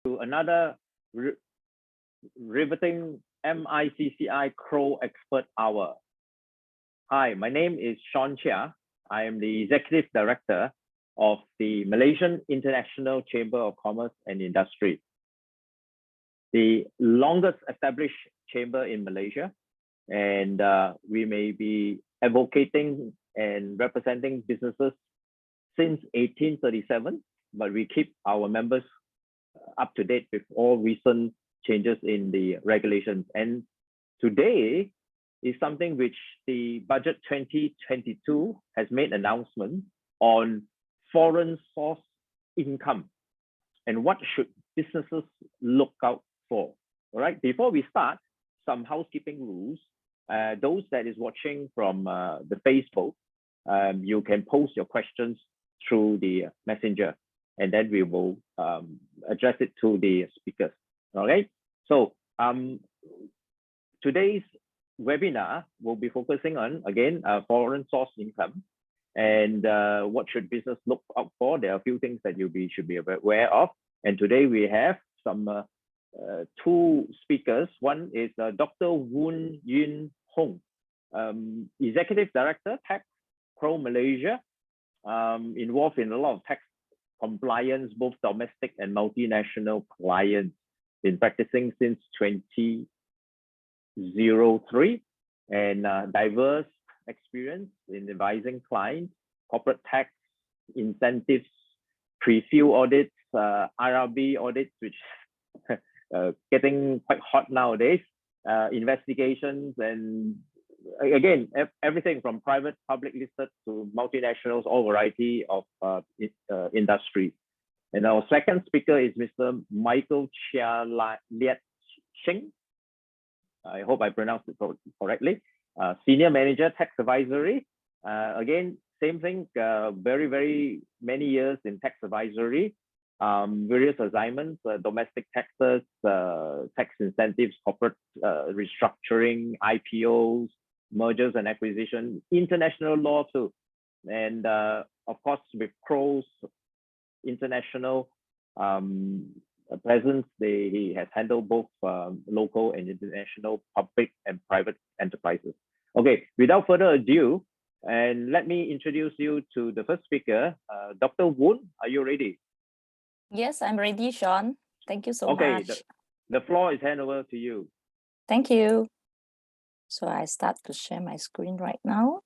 to another riveting MICCI Crow Expert Hour. Hi, my name is Sean Chia. I am the Executive Director of the Malaysian International Chamber of Commerce and Industry, the longest established chamber in Malaysia. And we may be advocating and representing businesses since 1837, but we keep our members up to date with all recent changes in the regulations. And today is something which the Budget 2022 has made announcement on foreign source income and what should businesses look out for. All right, before we start, some housekeeping rules. Those that is watching from the Facebook, you can post your questions through the messenger, and then we will address it to the speakers. All right. So today's webinar will be focusing on, again, foreign source income and what should business look out for. There are a few things that you should be aware of. And today we have some two speakers. One is Dr. Woon Yun Hong, Executive Director, Tax Crow Malaysia, involved in a lot of tax compliance, both domestic and multinational clients, been practicing since 2003, and diverse experience in advising clients, corporate tax, incentives, pre-fill audits, IRB audits, which getting quite hot nowadays, investigations, and again, everything from private, public listed to multinationals, all variety of industries. And our second speaker is Mr. Michael Chia Liat Ching. I hope I pronounced it correctly. Senior Manager, Tax Advisory. Again, same thing, very many years in tax advisory, various assignments, domestic taxes, tax incentives, corporate restructuring, IPOs, mergers and acquisitions, international law too. And of course, with Crow's international presence, he has handled both local and international public and private enterprises. Okay, without further ado, and let me introduce you to the first speaker, Dr. Woon. Are you ready? Yes, I'm ready, Sean. Thank you so much. Okay, the floor is handed over to you. Thank you. So I start to share my screen right now.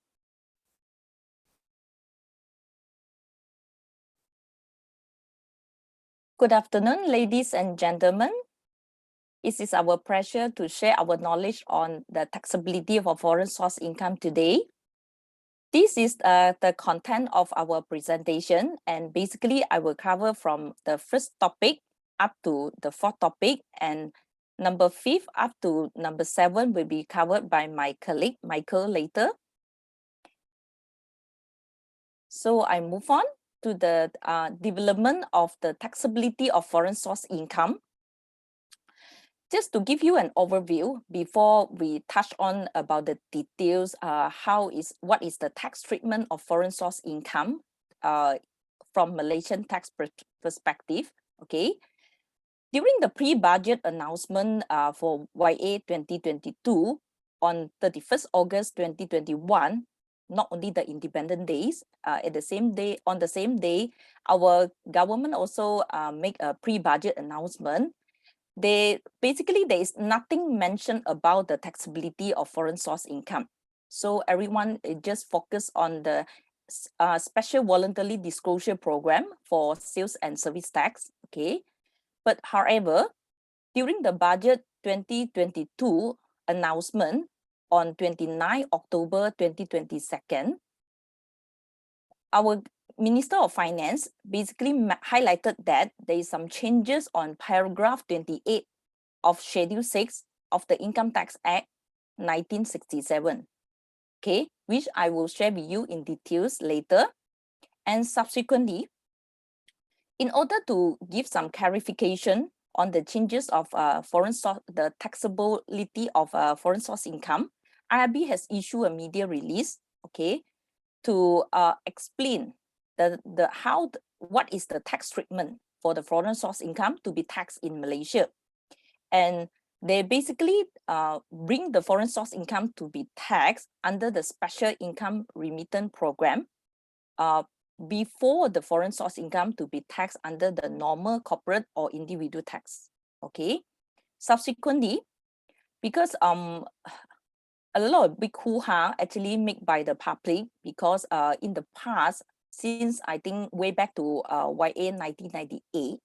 Good afternoon, ladies and gentlemen. It is our pleasure to share our knowledge on the taxability of a foreign source income today. This is the content of our presentation, and basically I will cover from the first topic up to the fourth topic, and number 5 up to number 7 will be covered by my colleague Michael later. So I move on to the development of the taxability of foreign source income. Just to give you an overview before we touch on about the details, what is the tax treatment of foreign source income from Malaysian tax perspective. Okay, during the pre-budget announcement for YA 2022 on 31st August 2021, not only the independent days, on the same day, our government also make a pre-budget announcement. There is nothing mentioned about the taxability of foreign source income. So everyone just focus on the special voluntary disclosure program for sales and service tax. Okay, but however, during the budget 2022 announcement on 29 October 2022, our Minister of Finance basically highlighted that there is some changes on paragraph 28 of Schedule 6 of the Income Tax Act 1967, okay, which I will share with you in details later. And subsequently, in order to give some clarification on the changes of the taxability of foreign source income, IRB has issued a media release, okay, to explain what is the tax treatment for the foreign source income to be taxed in Malaysia. And they basically bring the foreign source income to be taxed under the special income remittance program before the foreign source income to be taxed under the normal corporate or individual tax. Okay. Subsequently, because a lot of big hoo-ha actually made by the public, because in the past, since I think way back to YA 1998,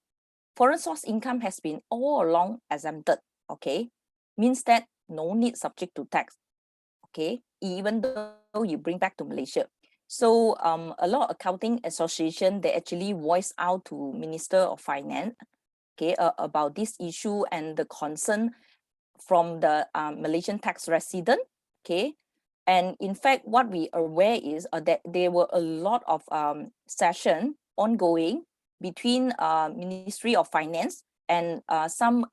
foreign source income has been all along exempted. Okay, means that no need subject to tax. Okay, even though you bring back to Malaysia. So a lot of accounting association, they actually voice out to Minister of Finance, okay, about this issue and the concern from the Malaysian tax resident. Okay, and in fact, what we are aware is that there were a lot of session ongoing between Ministry of Finance and some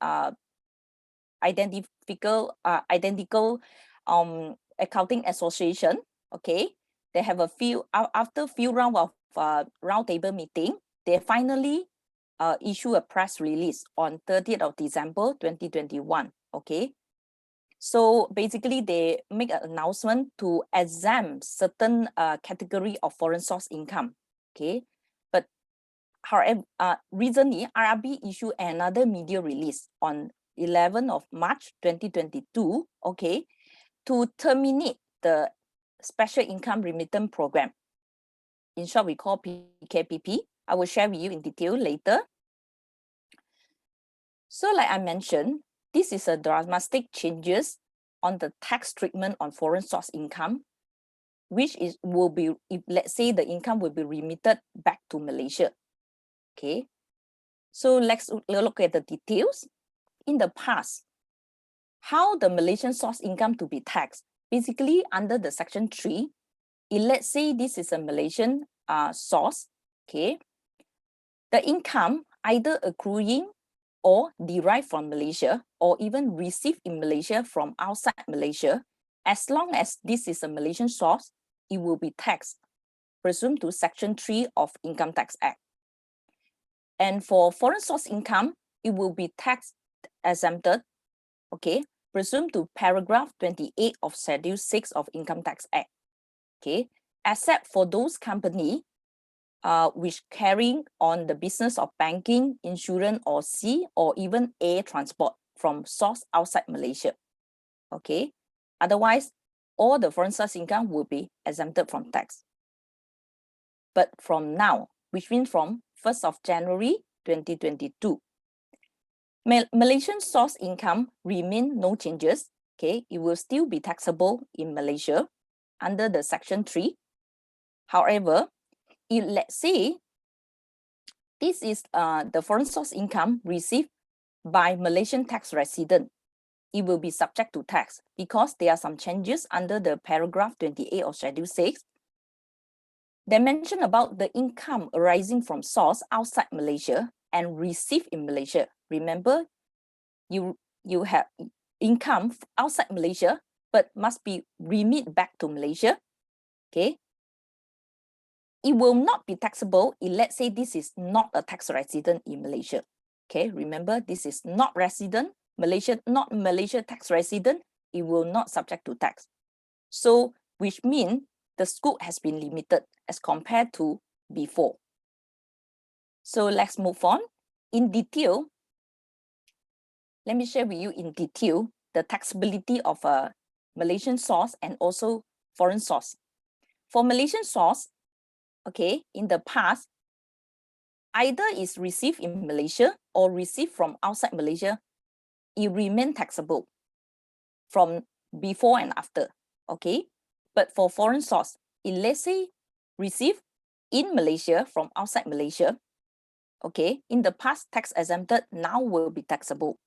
identical accounting association. Okay, they have a few after few round of roundtable meeting, they finally issue a press release on 30th of December 2021. Okay, so basically they make an announcement to exempt certain category of foreign source income. Okay, but however, recently RRB issued another media release on 11th of March 2022, okay, to terminate the special income remittance program. In short, we call PKPP. I will share with you in detail later. So like I mentioned, this is a dramatic changes on the tax treatment on foreign source income, which will be, if let's say the income will be remitted back to Malaysia. Okay, so let's look at the details. In the past, how the Malaysian source income to be taxed, basically under the section 3, if let's say this is a Malaysian source, okay, the income either accruing or derived from Malaysia or even received in Malaysia from outside Malaysia, as long as this is a Malaysian source, it will be taxed, presumed to section 3 of Income Tax Act. And for foreign source income, it will be tax exempted, okay, presumed to paragraph 28 of Schedule 6 of Income Tax Act, okay, except for those company which carrying on the business of banking, insurance, or sea, or even air transport from source outside Malaysia, okay. Otherwise, all the foreign source income will be exempted from tax. But from now, which means from 1st of January 2022, Malaysian source income remain no changes. Okay, it will still be taxable in Malaysia under the section 3. However, if let's say this is the foreign source income received by Malaysian tax resident, it will be subject to tax because there are some changes under the paragraph 28 of Schedule 6. They mention about the income arising from source outside Malaysia and received in Malaysia. Remember, you have income outside Malaysia, but must be remit back to Malaysia. Okay. It will not be taxable if let's say this is not a tax resident in Malaysia. Okay, remember this is not resident, Malaysia, not Malaysia tax resident, it will not subject to tax. So which means the scope has been limited as compared to before. So let's move on. In detail, let me share with you in detail the taxability of a Malaysian source and also foreign source. For Malaysian source, okay, in the past, either is received in Malaysia or received from outside Malaysia, it remain taxable from before and after, okay? But for foreign source, if let's say received in Malaysia from outside Malaysia, okay, in the past tax exempted, now will be taxable,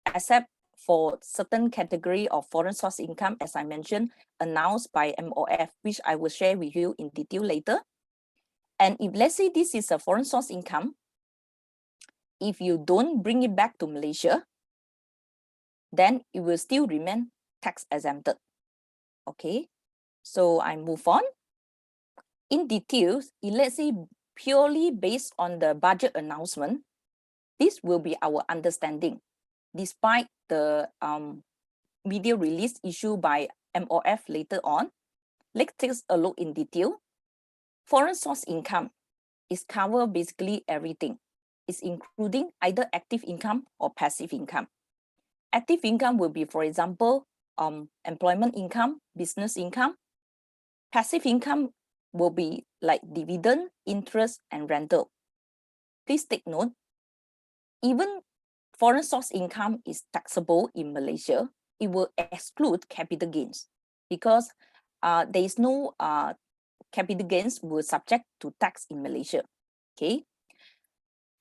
except for certain category of foreign source income, as I mentioned, announced by MOF, which I will share with you in detail later. And if let's say this is a foreign source income, if you don't bring it back to Malaysia, then it will still remain tax exempted. Okay, so I move on. In details, if let's say purely based on the budget announcement, this will be our understanding, despite the media release issued by MOF later on. Let's take a look in detail. Foreign source income is cover basically everything. It's including either active income or passive income. Active income will be, for example, employment income, business income. Passive income will be like dividend, interest, and rental. Please take note, even foreign source income is taxable in Malaysia, it will exclude capital gains because there is no capital gains will subject to tax in Malaysia. Okay.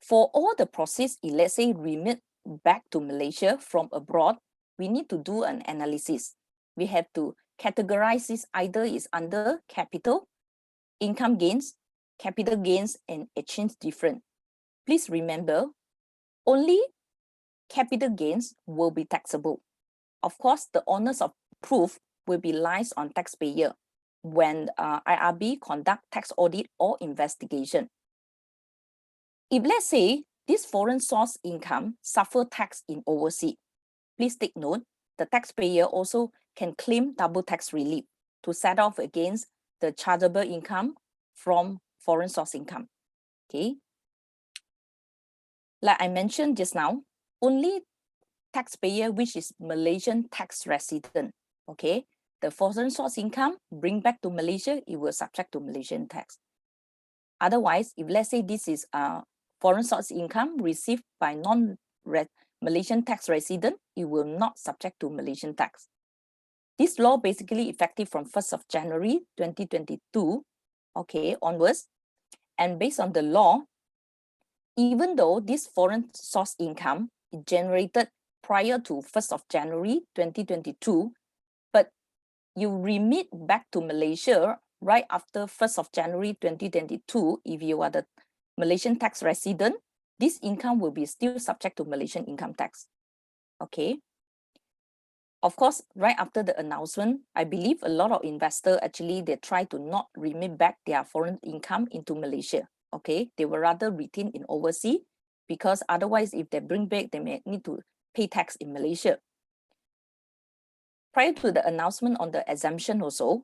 For all the proceeds, let's say remit back to Malaysia from abroad, we need to do an analysis. We have to categorize this either is under capital, income gains, capital gains, and exchange difference. Please remember, only capital gains will be taxable. Of course, the onus of proof will be lies on taxpayer when IRB conduct tax audit or investigation. If let's say this foreign source income suffer tax in overseas, please take note, the taxpayer also can claim double tax relief to set off against the chargeable income from foreign source income. Okay. Like I mentioned just now, only taxpayer which is Malaysian tax resident, okay, the foreign source income bring back to Malaysia, it will subject to Malaysian tax. Otherwise, if let's say this is foreign source income received by non-Malaysian tax resident, it will not subject to Malaysian tax. This law basically effective from 1st of January 2022, okay, onwards. And based on the law, even though this foreign source income is generated prior to 1st of January 2022, but you remit back to Malaysia right after 1st of January 2022, if you are the Malaysian tax resident, this income will be still subject to Malaysian income tax. Okay. Of course, right after the announcement, I believe a lot of investors actually, they try to not remit back their foreign income into Malaysia. Okay, they will rather retain in overseas because otherwise if they bring back, they may need to pay tax in Malaysia. Prior to the announcement on the exemption also,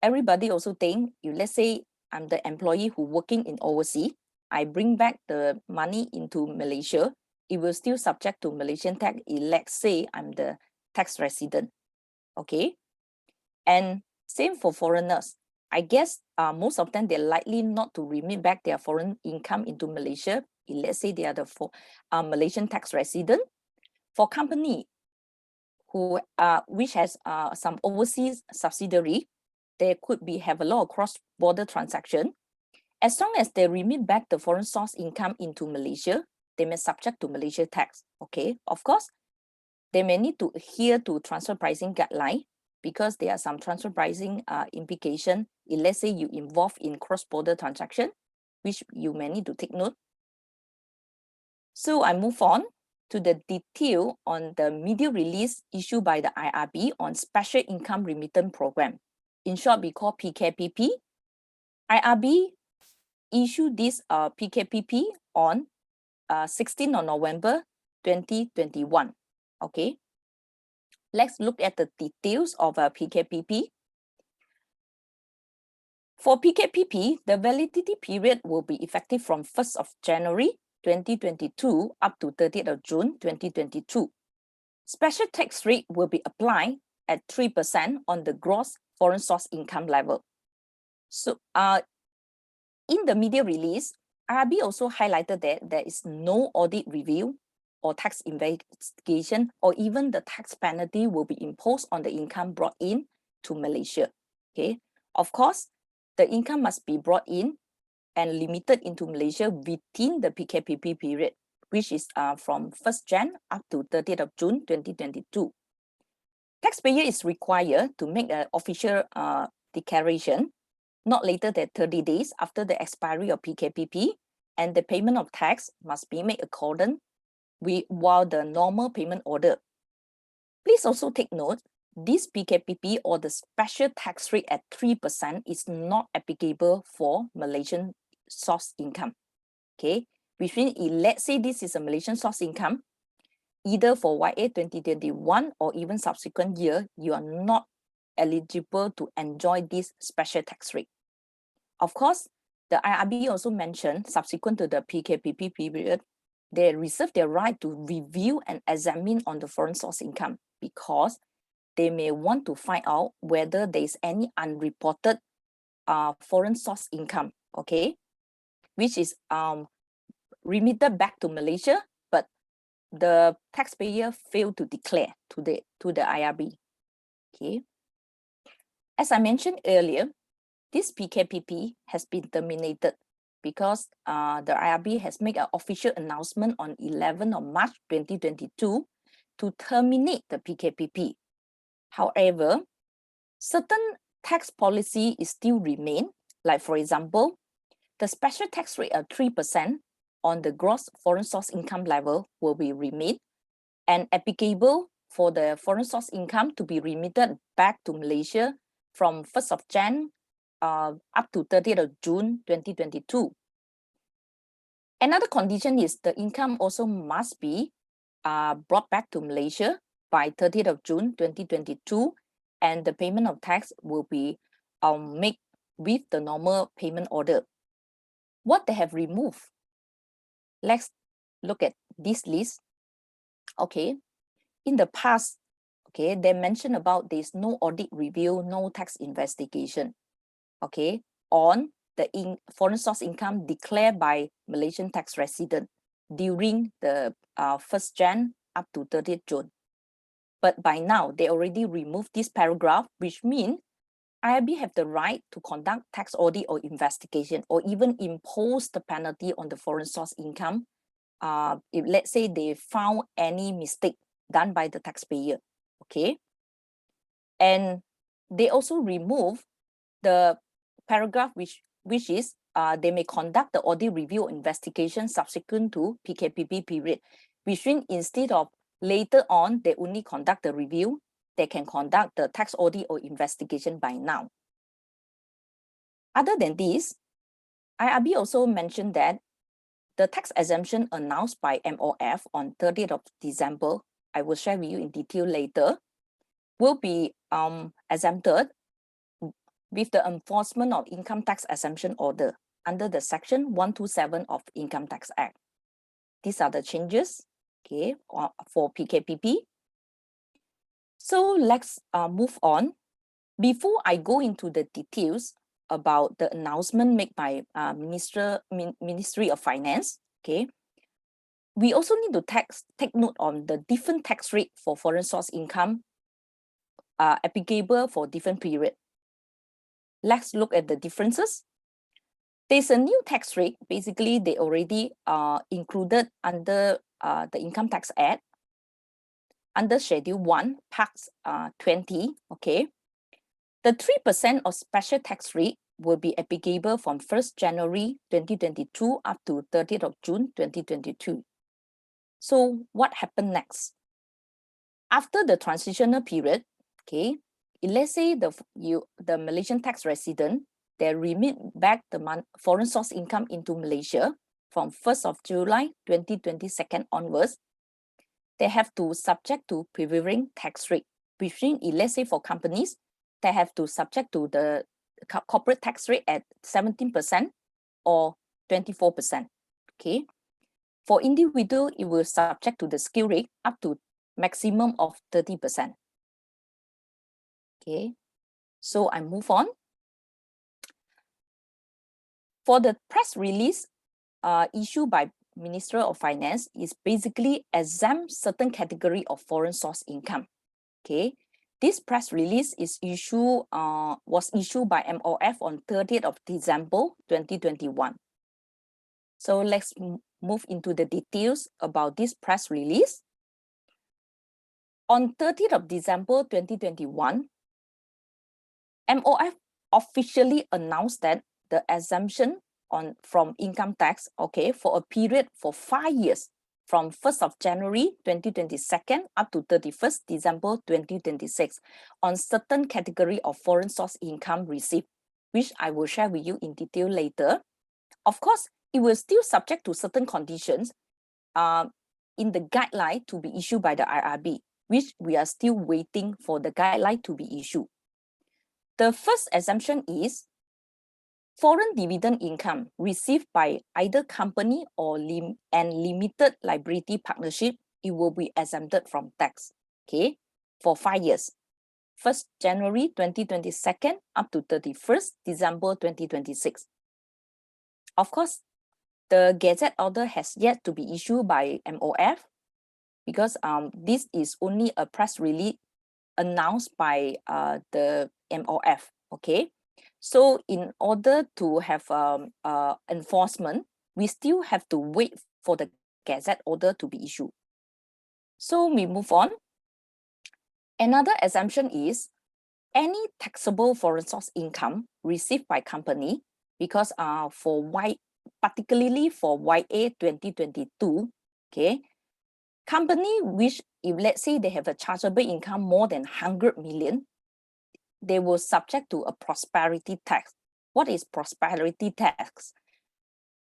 everybody also think, you let's say I'm the employee who working in overseas, I bring back the money into Malaysia, it will still subject to Malaysian tax. Let's say I'm the tax resident, okay? And same for foreigners. I guess most of them, they're likely not to remit back their foreign income into Malaysia. Let's say they are the Malaysian tax resident. For company who which has some overseas subsidiary, there could be have a lot of cross-border transaction. As long as they remit back the foreign source income into Malaysia, they may subject to Malaysia tax. Okay, of course, they may need to adhere to transfer pricing guideline because there are some transfer pricing implication. Let's say you involve in cross-border transaction, which you may need to take note. So I move on to the detail on the media release issued by the IRB on Special Income Remittance Program. In short, we call PKPP. IRB issued this PKPP on 16th of November 2021. Okay, let's look at the details of PKPP. For PKPP, the validity period will be effective from 1st of January 2022 up to 30th of June 2022. Special tax rate will be applied at 3% on the gross foreign source income level. So in the media release, IRB also highlighted that there is no audit review or tax investigation, or even the tax penalty will be imposed on the income brought in to Malaysia. Okay, of course, the income must be brought in and limited into Malaysia within the PKPP period, which is from 1st Jan up to 30th of June 2022. Taxpayer is required to make an official declaration not later than 30 days after the expiry of PKPP, and the payment of tax must be made according while the normal payment order. Please also take note, this PKPP or the special tax rate at 3% is not applicable for Malaysian source income. Okay, which means let's say this is a Malaysian source income, either for YA 2021 or even subsequent year, you are not eligible to enjoy this special tax rate. Of course, the IRB also mentioned subsequent to the PKPP period, they reserve their right to review and examine on the foreign source income because they may want to find out whether there is any unreported foreign source income, okay, which is remitted back to Malaysia, but the taxpayer failed to declare to the IRB. Okay. As I mentioned earlier, this PKPP has been terminated because the IRB has made an official announcement on 11th of March 2022 to terminate the PKPP. However, certain tax policy is still remain, like for example, the special tax rate of 3% on the gross foreign source income level will be remain and applicable for the foreign source income to be remitted back to Malaysia from 1st of Jan up to 30th of June 2022. Another condition is the income also must be brought back to Malaysia by 30th of June 2022, and the payment of tax will be made with the normal payment order. What they have removed? Let's look at this list. Okay, in the past, okay, they mentioned about there's no audit review, no tax investigation, okay, on the foreign source income declared by Malaysian tax resident during the 1st Jan up to 30th June. But by now, they already removed this paragraph, which means IRB have the right to conduct tax audit or investigation or even impose the penalty on the foreign source income if let's say they found any mistake done by the taxpayer, okay? And they also remove the paragraph which is they may conduct the audit review investigation subsequent to PKPP period, which means instead of later on, they only conduct the review, they can conduct the tax audit or investigation by now. Other than this, IRB also mentioned that the tax exemption announced by MOF on 30th of December, I will share with you in detail later, will be exempted with the enforcement of income tax exemption order under the section 127 of Income Tax Act. These are the changes, okay, for PKPP. So let's move on. Before I go into the details about the announcement made by Ministry of Finance, okay, we also need to take note on the different tax rate for foreign source income applicable for different period. Let's look at the differences. There's a new tax rate. Basically, they already included under the Income Tax Act under Schedule 1, Parts 20, okay. The 3% of special tax rate will be applicable from 1st January 2022 up to 30th of June 2022. So what happened next? After the transitional period, okay, let's say the Malaysian tax resident, they remit back the foreign source income into Malaysia from 1st of July 2022 onwards, they have to subject to prevailing tax rate, which means let's say for companies, they have to subject to the corporate tax rate at 17% or 24%, okay? For individual, it will subject to the skill rate up to maximum of 30%. Okay, so I move on. For the press release issued by Minister of Finance is basically exempt certain category of foreign source income. Okay, this press release is was issued by MOF on 30th of December 2021. So let's move into the details about this press release. On 30th of December 2021, MOF officially announced that the exemption from income tax, okay, for a period for 5 years from 1st of January 2022 up to 31st December 2026 on certain category of foreign source income received, which I will share with you in detail later, Of course, it will still subject to certain conditions in the guideline to be issued by the IRB, which we are still waiting for the guideline to be issued. The first exemption is foreign dividend income received by either company or limited liability partnership, it will be exempted from tax, okay, for 5 years. 1st January 2022 up to 31st December 2026. Of course, the Gazette order has yet to be issued by MOF because this is only a press release announced by the MOF, okay? So in order to have enforcement, we still have to wait for the Gazette order to be issued. So we move on. Another exemption is any taxable foreign source income received by company, because particularly for YA 2022, okay, company which, if let's say they have a chargeable income more than 100 million, they will subject to a prosperity tax. What is prosperity tax?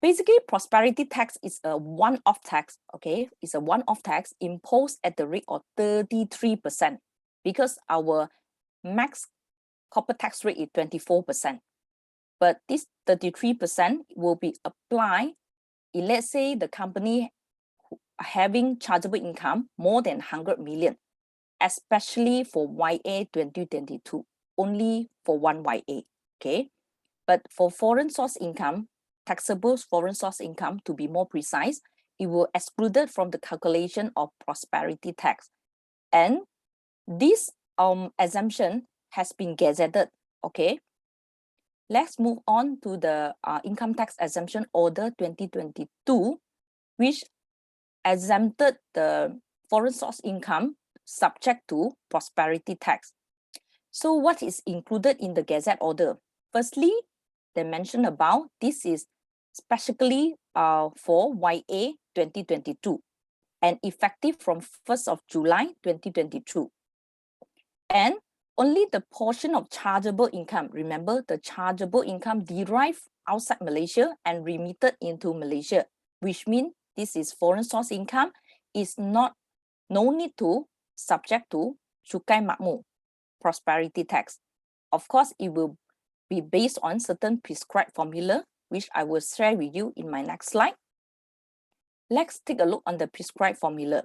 Basically, prosperity tax is a one-off tax, okay? It's a one-off tax imposed at the rate of 33% because our max corporate tax rate is 24%. But this 33% will be applied if, let's say, the company having chargeable income more than 100 million, especially for YA 2022, only for one YA, okay? But for foreign source income, taxable foreign source income, to be more precise, it will excluded from the calculation of prosperity tax. And this exemption has been gazetted, okay? Let's move on to the Income Tax Exemption Order 2022, which exempted the foreign source income subject to prosperity tax. So what is included in the Gazette order? Firstly, they mentioned about this is specifically for YA 2022 and effective from 1st of July 2022. And only the portion of chargeable income, remember the chargeable income derived outside Malaysia and remitted into Malaysia, which means this is foreign source income, is no need to subject to Cukai Makmur, prosperity tax. Of course, it will be based on certain prescribed formula, which I will share with you in my next slide. Let's take a look on the prescribed formula.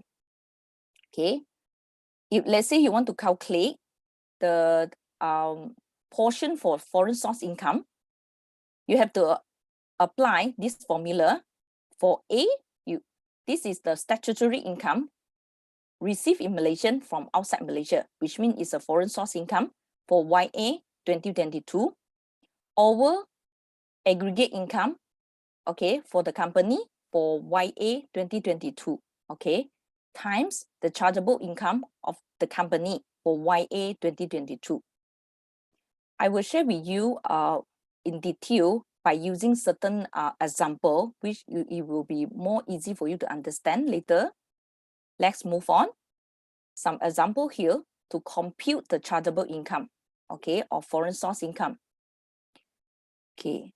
Okay, if let's say you want to calculate the portion for foreign source income, you have to apply this formula. For A, this is the statutory income received in Malaysia from outside Malaysia, which means it's a foreign source income for YA 2022, over aggregate income, okay, for the company for YA 2022, okay, times the chargeable income of the company for YA 2022. I will share with you in detail by using certain example, which it will be more easy for you to understand later. Let's move on. Some example here to compute the chargeable income, okay, or foreign source income. Okay,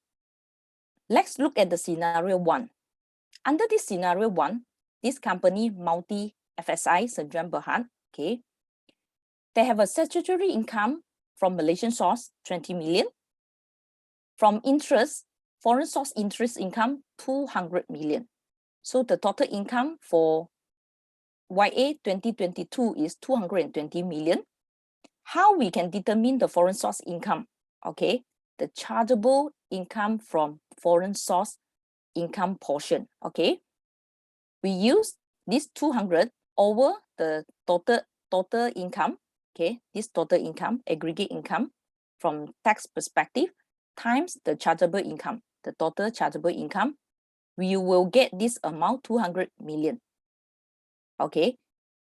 let's look at the scenario 1. Under this scenario 1, this company, Multi FSI Sdn Bhd, okay, they have a statutory income from Malaysian source, 20 million. From interest, foreign source interest income, 200 million. So the total income for YA 2022 is 220 million. How we can determine the foreign source income? Okay, the chargeable income from foreign source income portion, okay? We use this 200 over the total income, okay? This total income, aggregate income from tax perspective times the chargeable income, the total chargeable income, we will get this amount 200 million. Okay,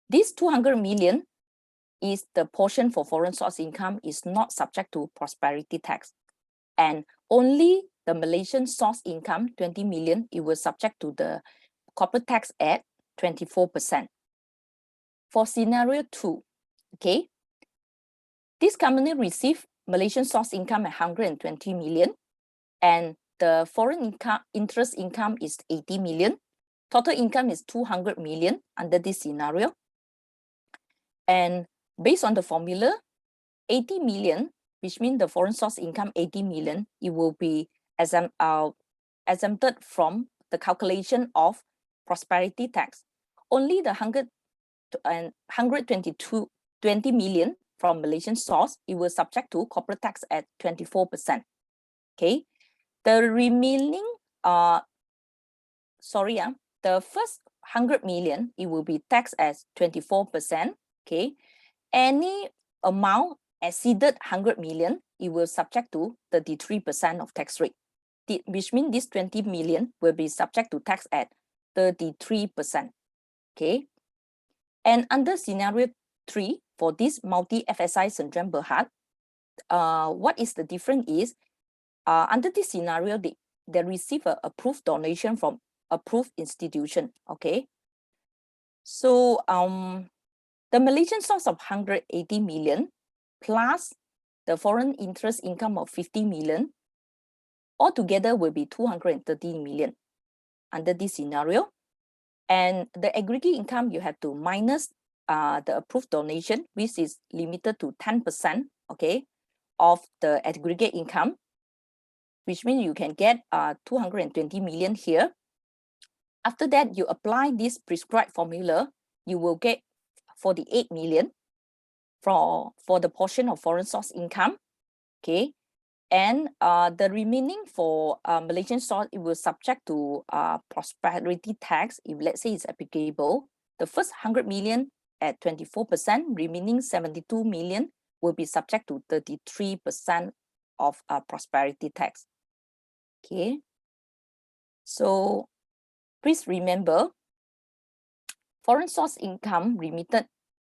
this 200 million is the portion for foreign source income is not subject to prosperity tax. And only the Malaysian source income, 20 million, it was subject to the corporate tax at 24%. For scenario 2, okay, this company received Malaysian source income at 120 million, and the foreign interest income is 80 million. Total income is 200 million under this scenario. And based on the formula, 80 million, which means the foreign source income 80 million, it will be exempted from the calculation of prosperity tax. Only the 20 million from Malaysian source, it will subject to corporate tax at 24%. Okay, the remaining, the first 100 million, it will be taxed as 24%. Okay, any amount exceeded 100 million, it will subject to 33% of tax rate, which means this 20 million will be subject to tax at 33%. Okay, and under scenario 3 for this multi-FSI Sdn Bhd, what is the difference is, under this scenario, they receive an approved donation from approved institution. Okay, so the Malaysian source of 180 million plus the foreign interest income of 50 million altogether will be 230 million under this scenario. And the aggregate income, you have to minus the approved donation, which is limited to 10%, okay, of the aggregate income, which means you can get 220 million here. After that, you apply this prescribed formula, you will get 48 million for the portion of foreign source income. Okay, and the remaining for Malaysian source, it will subject to prosperity tax if let's say it's applicable. The first 100 million at 24%, remaining 72 million will be subject to 33% of prosperity tax. Okay, so please remember, foreign source income remitted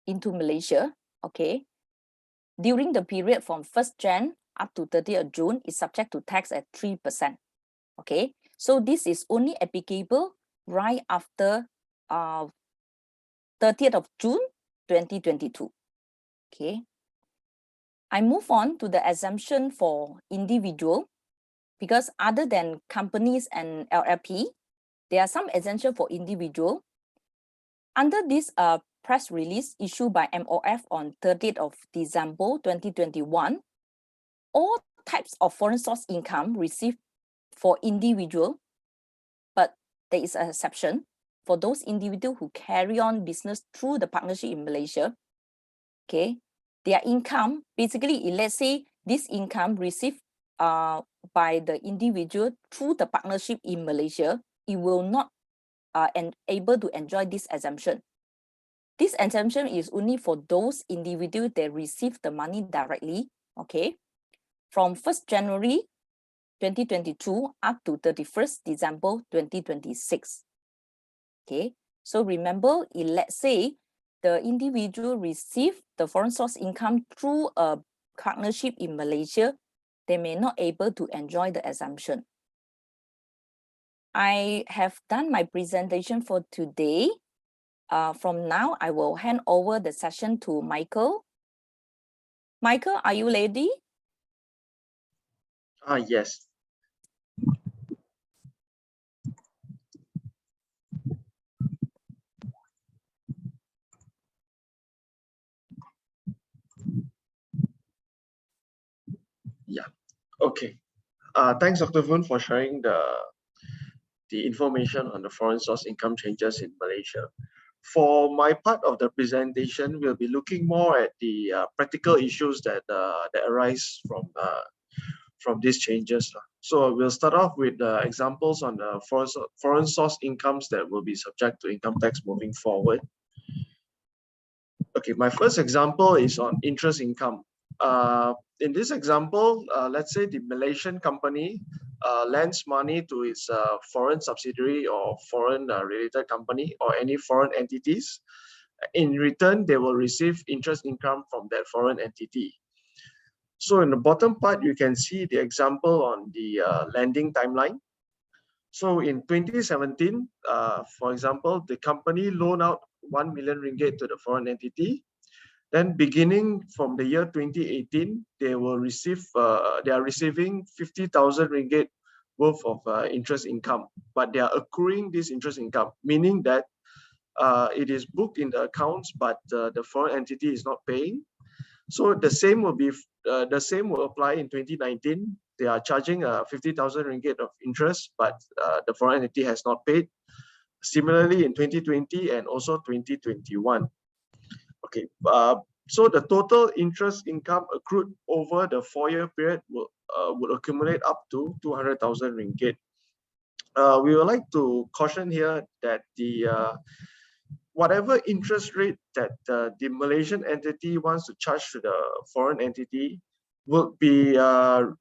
into Malaysia, okay, during the period from 1st Jan up to 30th of June is subject to tax at 3%. Okay, so this is only applicable right after 30th of June 2022. Okay, I move on to the exemption for individual, because other than companies and LLP, there are some exemption for individual. Under this press release issued by MOF on 30th of December 2021, all types of foreign source income received for individual, but there is an exception for those individuals who carry on business through the partnership in Malaysia. Okay, their income, basically, let's say this income received by the individual through the partnership in Malaysia, it will not able to enjoy this exemption. This exemption is only for those individuals that receive the money directly, okay, from 1st January 2022 up to 31st December 2026. Okay, so remember, let's say the individual receive the foreign source income through a partnership in Malaysia, they may not able to enjoy the exemption. I have done my presentation for today. From now, I will hand over the session to Michael. Michael, are you ready? Yes. Yeah, okay. Thanks, Dr. Voon, for sharing the information on the foreign source income changes in Malaysia. For my part of the presentation, we'll be looking more at the practical issues that arise from these changes. So we'll start off with examples on the foreign source incomes that will be subject to income tax moving forward. Okay, my first example is on interest income. In this example, let's say the Malaysian company lends money to its foreign subsidiary or foreign related company or any foreign entities. In return, they will receive interest income from that foreign entity. So in the bottom part, you can see the example on the lending timeline. So in 2017, for example, the company loaned out 1 million ringgit to the foreign entity. Then beginning from the year 2018, they are receiving 50,000 ringgit worth of interest income, but they are accruing this interest income, meaning that it is booked in the accounts, but the foreign entity is not paying. So the same will apply in 2019. They are charging 50,000 ringgit of interest, but the foreign entity has not paid. Similarly, in 2020 and also 2021. Okay, so the total interest income accrued over the 4-year period will accumulate up to 200,000 ringgit. We would like to caution here that whatever interest rate that the Malaysian entity wants to charge to the foreign entity will be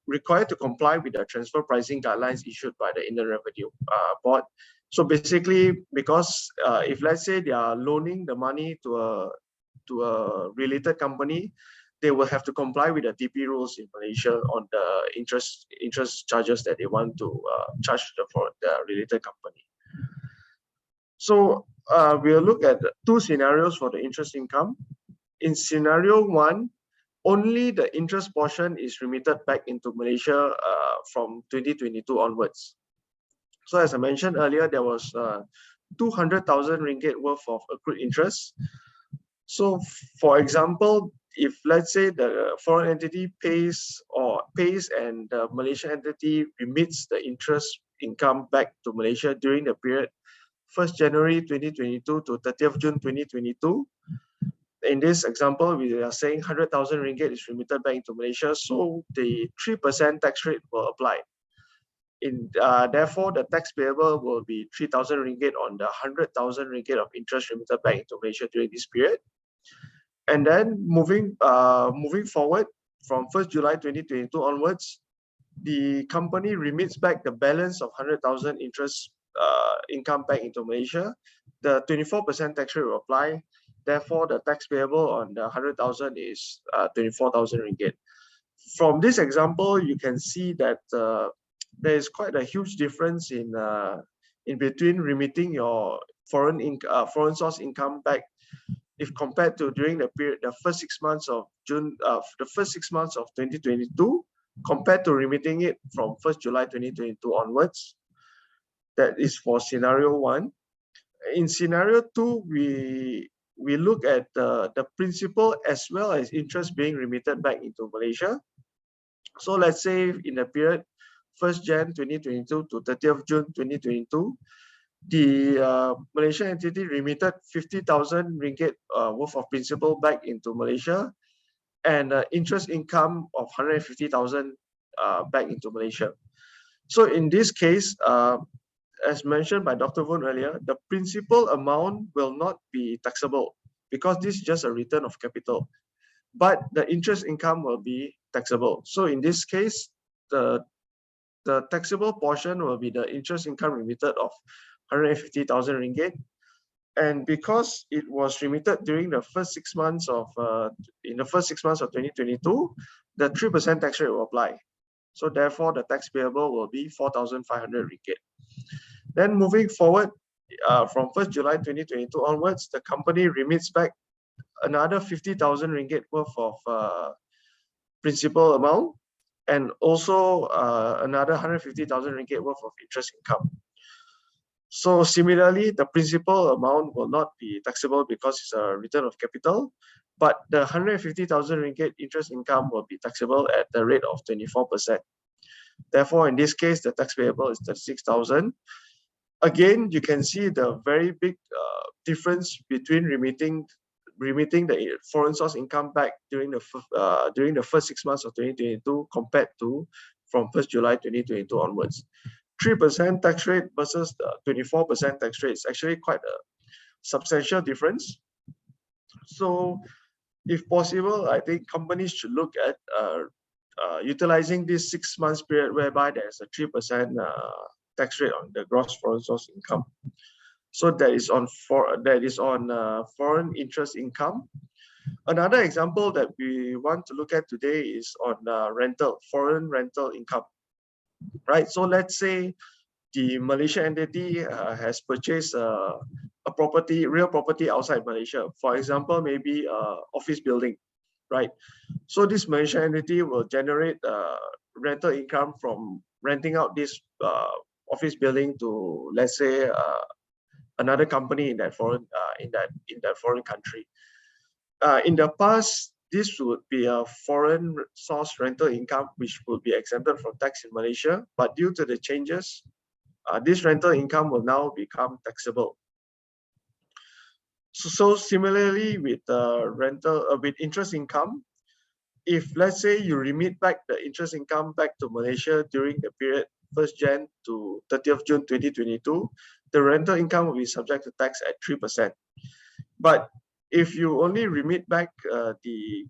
required to comply with the transfer pricing guidelines issued by the Inland Revenue Board. So basically, because if let's say they are loaning the money to a related company, they will have to comply with the TP rules in Malaysia on the interest charges that they want to charge to the related company. So we'll look at 2 scenarios for the interest income. In scenario 1, only the interest portion is remitted back into Malaysia from 2022 onwards. So as I mentioned earlier, there was 200,000 ringgit worth of accrued interest. So for example, if let's say the foreign entity pays and the Malaysian entity remits the interest income back to Malaysia during the period 1st January 2022 to 30th June 2022. In this example, we are saying 100,000 ringgit is remitted back into Malaysia, so the 3% tax rate will apply. Therefore, the tax payable will be 3,000 ringgit on the 100,000 ringgit of interest remitted back into Malaysia during this period. And then moving forward from 1st July 2022 onwards, the company remits back the balance of 100,000 interest income back into Malaysia. The 24% tax rate will apply. Therefore, the tax payable on the 100,000 is 24,000 ringgit. From this example, you can see that there is quite a huge difference in between remitting your foreign source income back if compared to during the period, the first 6 months of 2022, compared to remitting it from 1st July 2022 onwards. That is for scenario 1. In scenario 2, we look at the principal as well as interest being remitted back into Malaysia. So let's say in the period 1st Jan 2022 to 30th June 2022, the Malaysian entity remitted 50,000 ringgit worth of principal back into Malaysia, and interest income of 150,000 back into Malaysia. So in this case, as mentioned by Dr. Voon earlier, the principal amount will not be taxable because this is just a return of capital, but the interest income will be taxable. So in this case, the taxable portion will be the interest income remitted of 150,000 ringgit. And because it was remitted during the first 6 months of 2022, the 3% tax rate will apply. So therefore, the tax payable will be 4,500 ringgit. Then moving forward, from 1st July 2022 onwards, the company remits back another 50,000 ringgit worth of principal amount, and also another 150,000 ringgit worth of interest income. So similarly, the principal amount will not be taxable because it's a return of capital, but the 150,000 ringgit interest income will be taxable at the rate of 24%. Therefore, in this case, the tax payable is 36,000. Again, you can see the very big difference between remitting the foreign source income back during the first 6 months of 2022 compared to from 1st July 2022 onwards. 3% tax rate versus the 24% tax rate is actually quite a substantial difference. So if possible, I think companies should look at utilizing this 6 months period whereby there's a 3% tax rate on the gross foreign source income. So that is on foreign interest income. Another example that we want to look at today is on foreign rental income. Right, so let's say the Malaysian entity has purchased a real property outside Malaysia. For example, maybe an office building, right? So this Malaysian entity will generate rental income from renting out this office building to, let's say, another company in that foreign foreign country. In the past, this would be a foreign source rental income which would be exempted from tax in Malaysia, but due to the changes, this rental income will now become taxable. So similarly with with interest income, if let's say you remit back the interest income back to Malaysia during the period 1st Jan to 30th June 2022, the rental income will be subject to tax at 3%. But if you only remit back the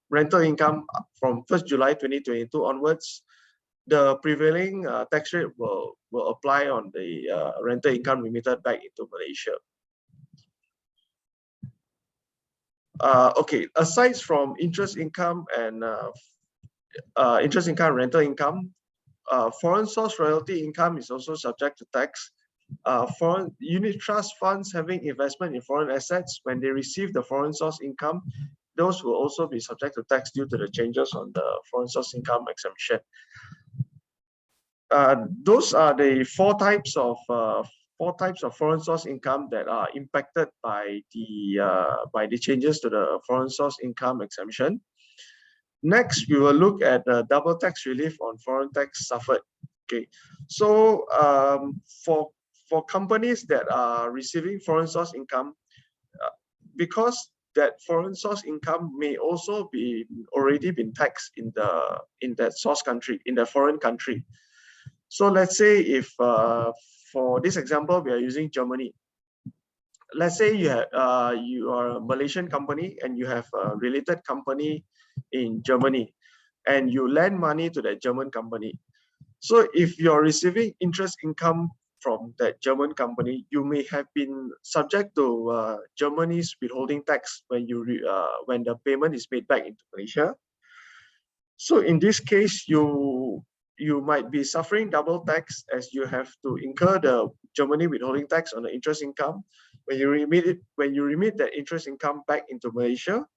rental income from 1st July 2022 onwards, the prevailing tax rate will apply on the rental income remitted back into Malaysia. Okay, aside from interest income and rental income, foreign source royalty income is also subject to tax. Foreign unit trust funds having investment in foreign assets, when they receive the foreign source income, those will also be subject to tax due to the changes on the foreign source income exemption. Those are the four types of foreign source income that are impacted by the changes to the foreign source income exemption. Next, we will look at the double tax relief on foreign tax suffered. Okay, so for companies that are receiving foreign source income, because that foreign source income may also be already been taxed in that source country, in the foreign country. So let's say if for this example we are using Germany. Let's say you are a Malaysian company and you have a related company in Germany, and you lend money to that German company. So if you're receiving interest income from that German company, you may have been subject to Germany's withholding tax when when the payment is paid back into Malaysia. So in this case, you might be suffering double tax, as you have to incur the Germany withholding tax on the interest income. When you remit that interest income back into Malaysia,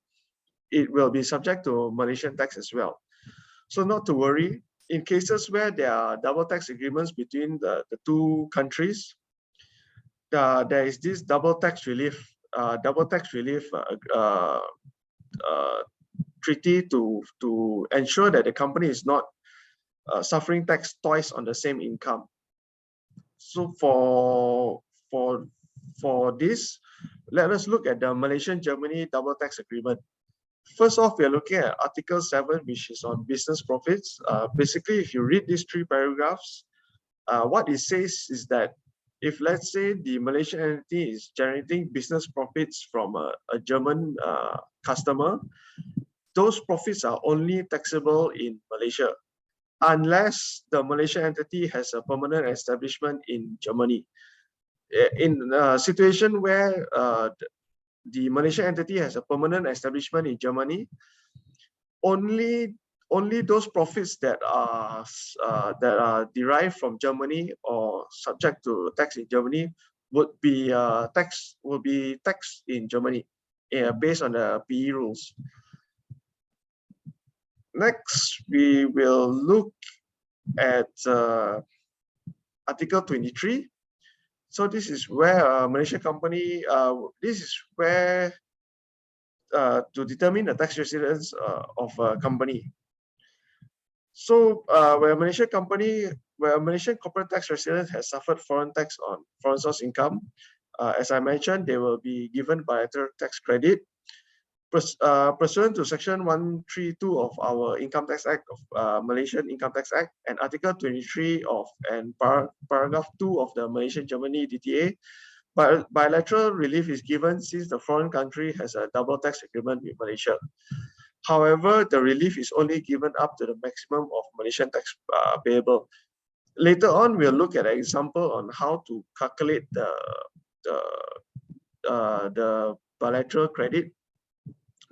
it will be subject to Malaysian tax as well. So not to worry. In cases where there are double tax agreements between the two countries, there is this double tax relief treaty to ensure that the company is not suffering tax twice on the same income. So for this, let us look at the Malaysian-Germany double tax agreement. First off, we are looking at Article 7, which is on business profits. Basically, if you read these 3 paragraphs, what it says is that if, let's say, the Malaysian entity is generating business profits from a German customer, those profits are only taxable in Malaysia, unless the Malaysian entity has a permanent establishment in Germany. In a situation where the Malaysian entity has a permanent establishment in Germany, only those profits that are derived from Germany or subject to tax in Germany would be taxed in Germany based on the PE rules. Next, we will look at Article 23. So this is where a Malaysian company, this is where to determine the tax residence of a company. So where a Malaysian corporate tax resident has suffered foreign tax on foreign source income, as I mentioned, they will be given bilateral tax credit. Pursuant to Section 132 of our Income Tax Act of Malaysian Income Tax Act and Article 23 and Paragraph 2 of the Malaysian-Germany DTA, bilateral relief is given since the foreign country has a double tax agreement with Malaysia. However, the relief is only given up to the maximum of Malaysian tax payable. Later on, we'll look at an example on how to calculate the bilateral credit.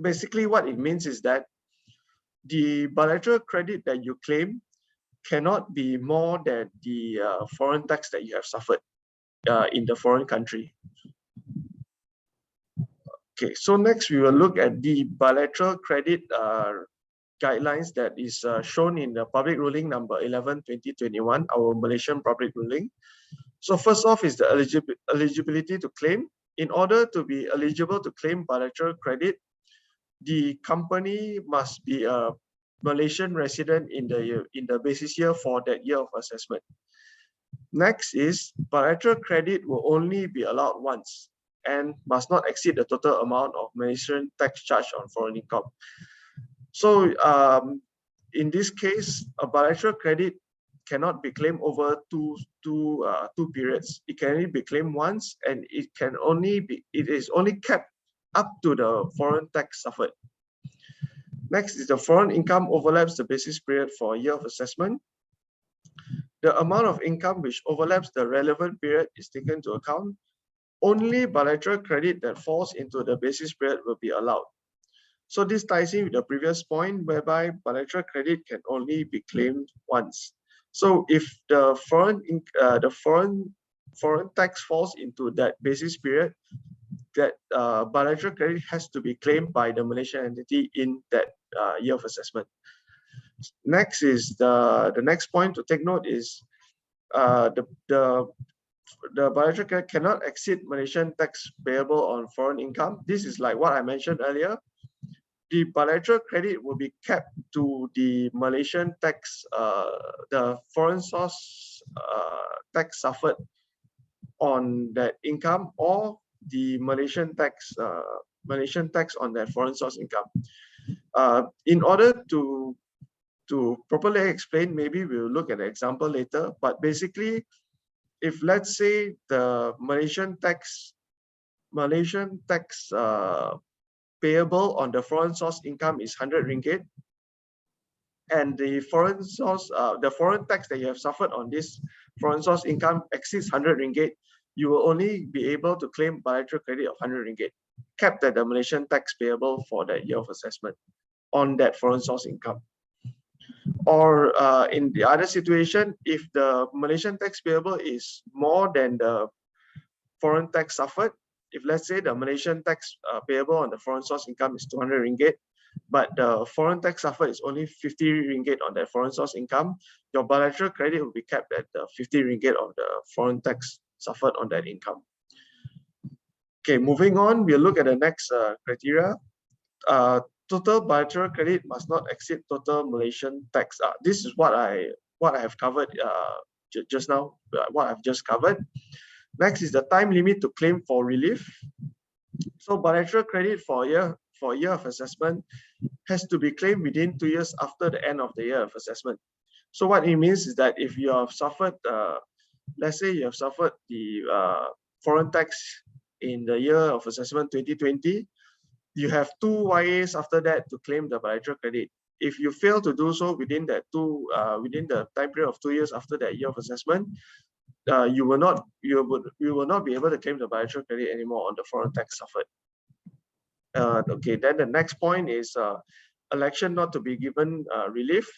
Basically, what it means is that the bilateral credit that you claim cannot be more than the foreign tax that you have suffered in the foreign country. Okay, so next we will look at the bilateral credit guidelines that is shown in the public ruling number 11/2021, our Malaysian public ruling. So first off is the eligibility to claim. In order to be eligible to claim bilateral credit, the company must be a Malaysian resident in the basis year for that year of assessment. Next is bilateral credit will only be allowed once and must not exceed the total amount of Malaysian tax charge on foreign income. So in this case, a bilateral credit cannot be claimed over two periods. It can only be claimed once, and it is only kept up to the foreign tax suffered. Next is the foreign income overlaps the basis period for a year of assessment. The amount of income which overlaps the relevant period is taken into account. Only bilateral credit that falls into the basis period will be allowed. So this ties in with the previous point whereby bilateral credit can only be claimed once. So if the foreign tax falls into that basis period, that bilateral credit has to be claimed by the Malaysian entity in that year of assessment. Next is the next point to take note is the bilateral credit cannot exceed Malaysian tax payable on foreign income. This is like what I mentioned earlier. The bilateral credit will be kept to the Malaysian tax, the foreign source tax suffered on that income, or the Malaysian tax on that foreign source income. In order to properly explain, maybe we'll look at an example later. But basically, if let's say the Malaysian tax payable on the foreign source income is 100 ringgit, and the foreign tax that you have suffered on this foreign source income exceeds 100 ringgit, you will only be able to claim bilateral credit of 100 ringgit, capped at the Malaysian tax payable for that year of assessment on that foreign source income. Or in the other situation, if the Malaysian tax payable is more than the foreign tax suffered, if let's say the Malaysian tax payable on the foreign source income is 200 ringgit, but the foreign tax suffered is only 50 ringgit on that foreign source income, your bilateral credit will be capped at the 50 ringgit of the foreign tax suffered on that income. Okay, moving on, we'll look at the next criteria. Total bilateral credit must not exceed total Malaysian tax. This is what I have covered just now, what I've just covered. Next is the time limit to claim for relief. So bilateral credit for a year of assessment has to be claimed within 2 years after the end of the year of assessment. So what it means is that if you have suffered, let's say you have suffered the foreign tax in the year of assessment 2020, you have 2 YAs after that to claim the bilateral credit. If you fail to do so within that within the time period of 2 years after that year of assessment, you will not be able to claim the bilateral credit anymore on the foreign tax suffered. Okay, then the next point is election not to be given relief.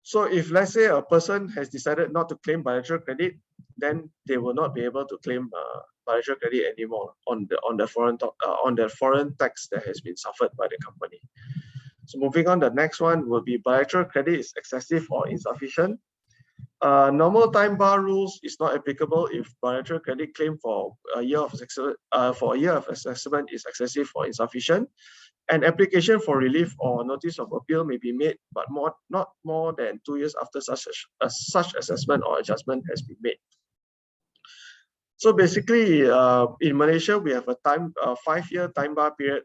So if let's say a person has decided not to claim bilateral credit, then they will not be able to claim bilateral credit anymore on the foreign tax that has been suffered by the company. So moving on, the next one will be bilateral credit is excessive or insufficient. Normal time bar rules is not applicable if bilateral credit claim for a year of assessment is excessive or insufficient. An application for relief or notice of appeal may be made, but not more than 2 years after such assessment or adjustment has been made. So basically, in Malaysia, we have a 5-year time bar period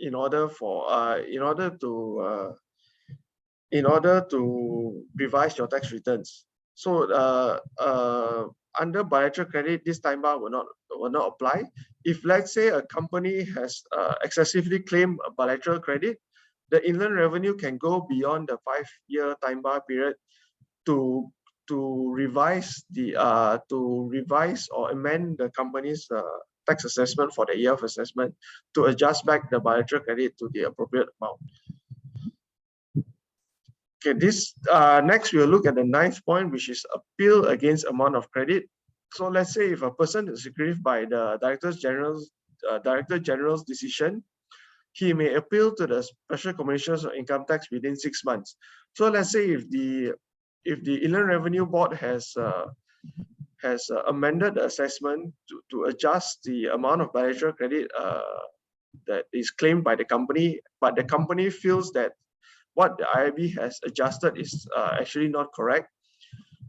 in order to revise your tax returns. So under bilateral credit, this time bar will not apply. If let's say a company has excessively claimed a bilateral credit, the Inland Revenue can go beyond the 5-year time bar period to revise or amend the company's tax assessment for the year of assessment to adjust back the bilateral credit to the appropriate amount. Okay, next we'll look at the 9th point, which is appeal against amount of credit. So let's say if a person is aggrieved by the Director General's decision, he may appeal to the Special Commissioners of Income Tax within 6 months. So let's say if the Inland Revenue Board has amended the assessment to adjust the amount of bilateral credit that is claimed by the company, but the company feels that what the IRB has adjusted is actually not correct,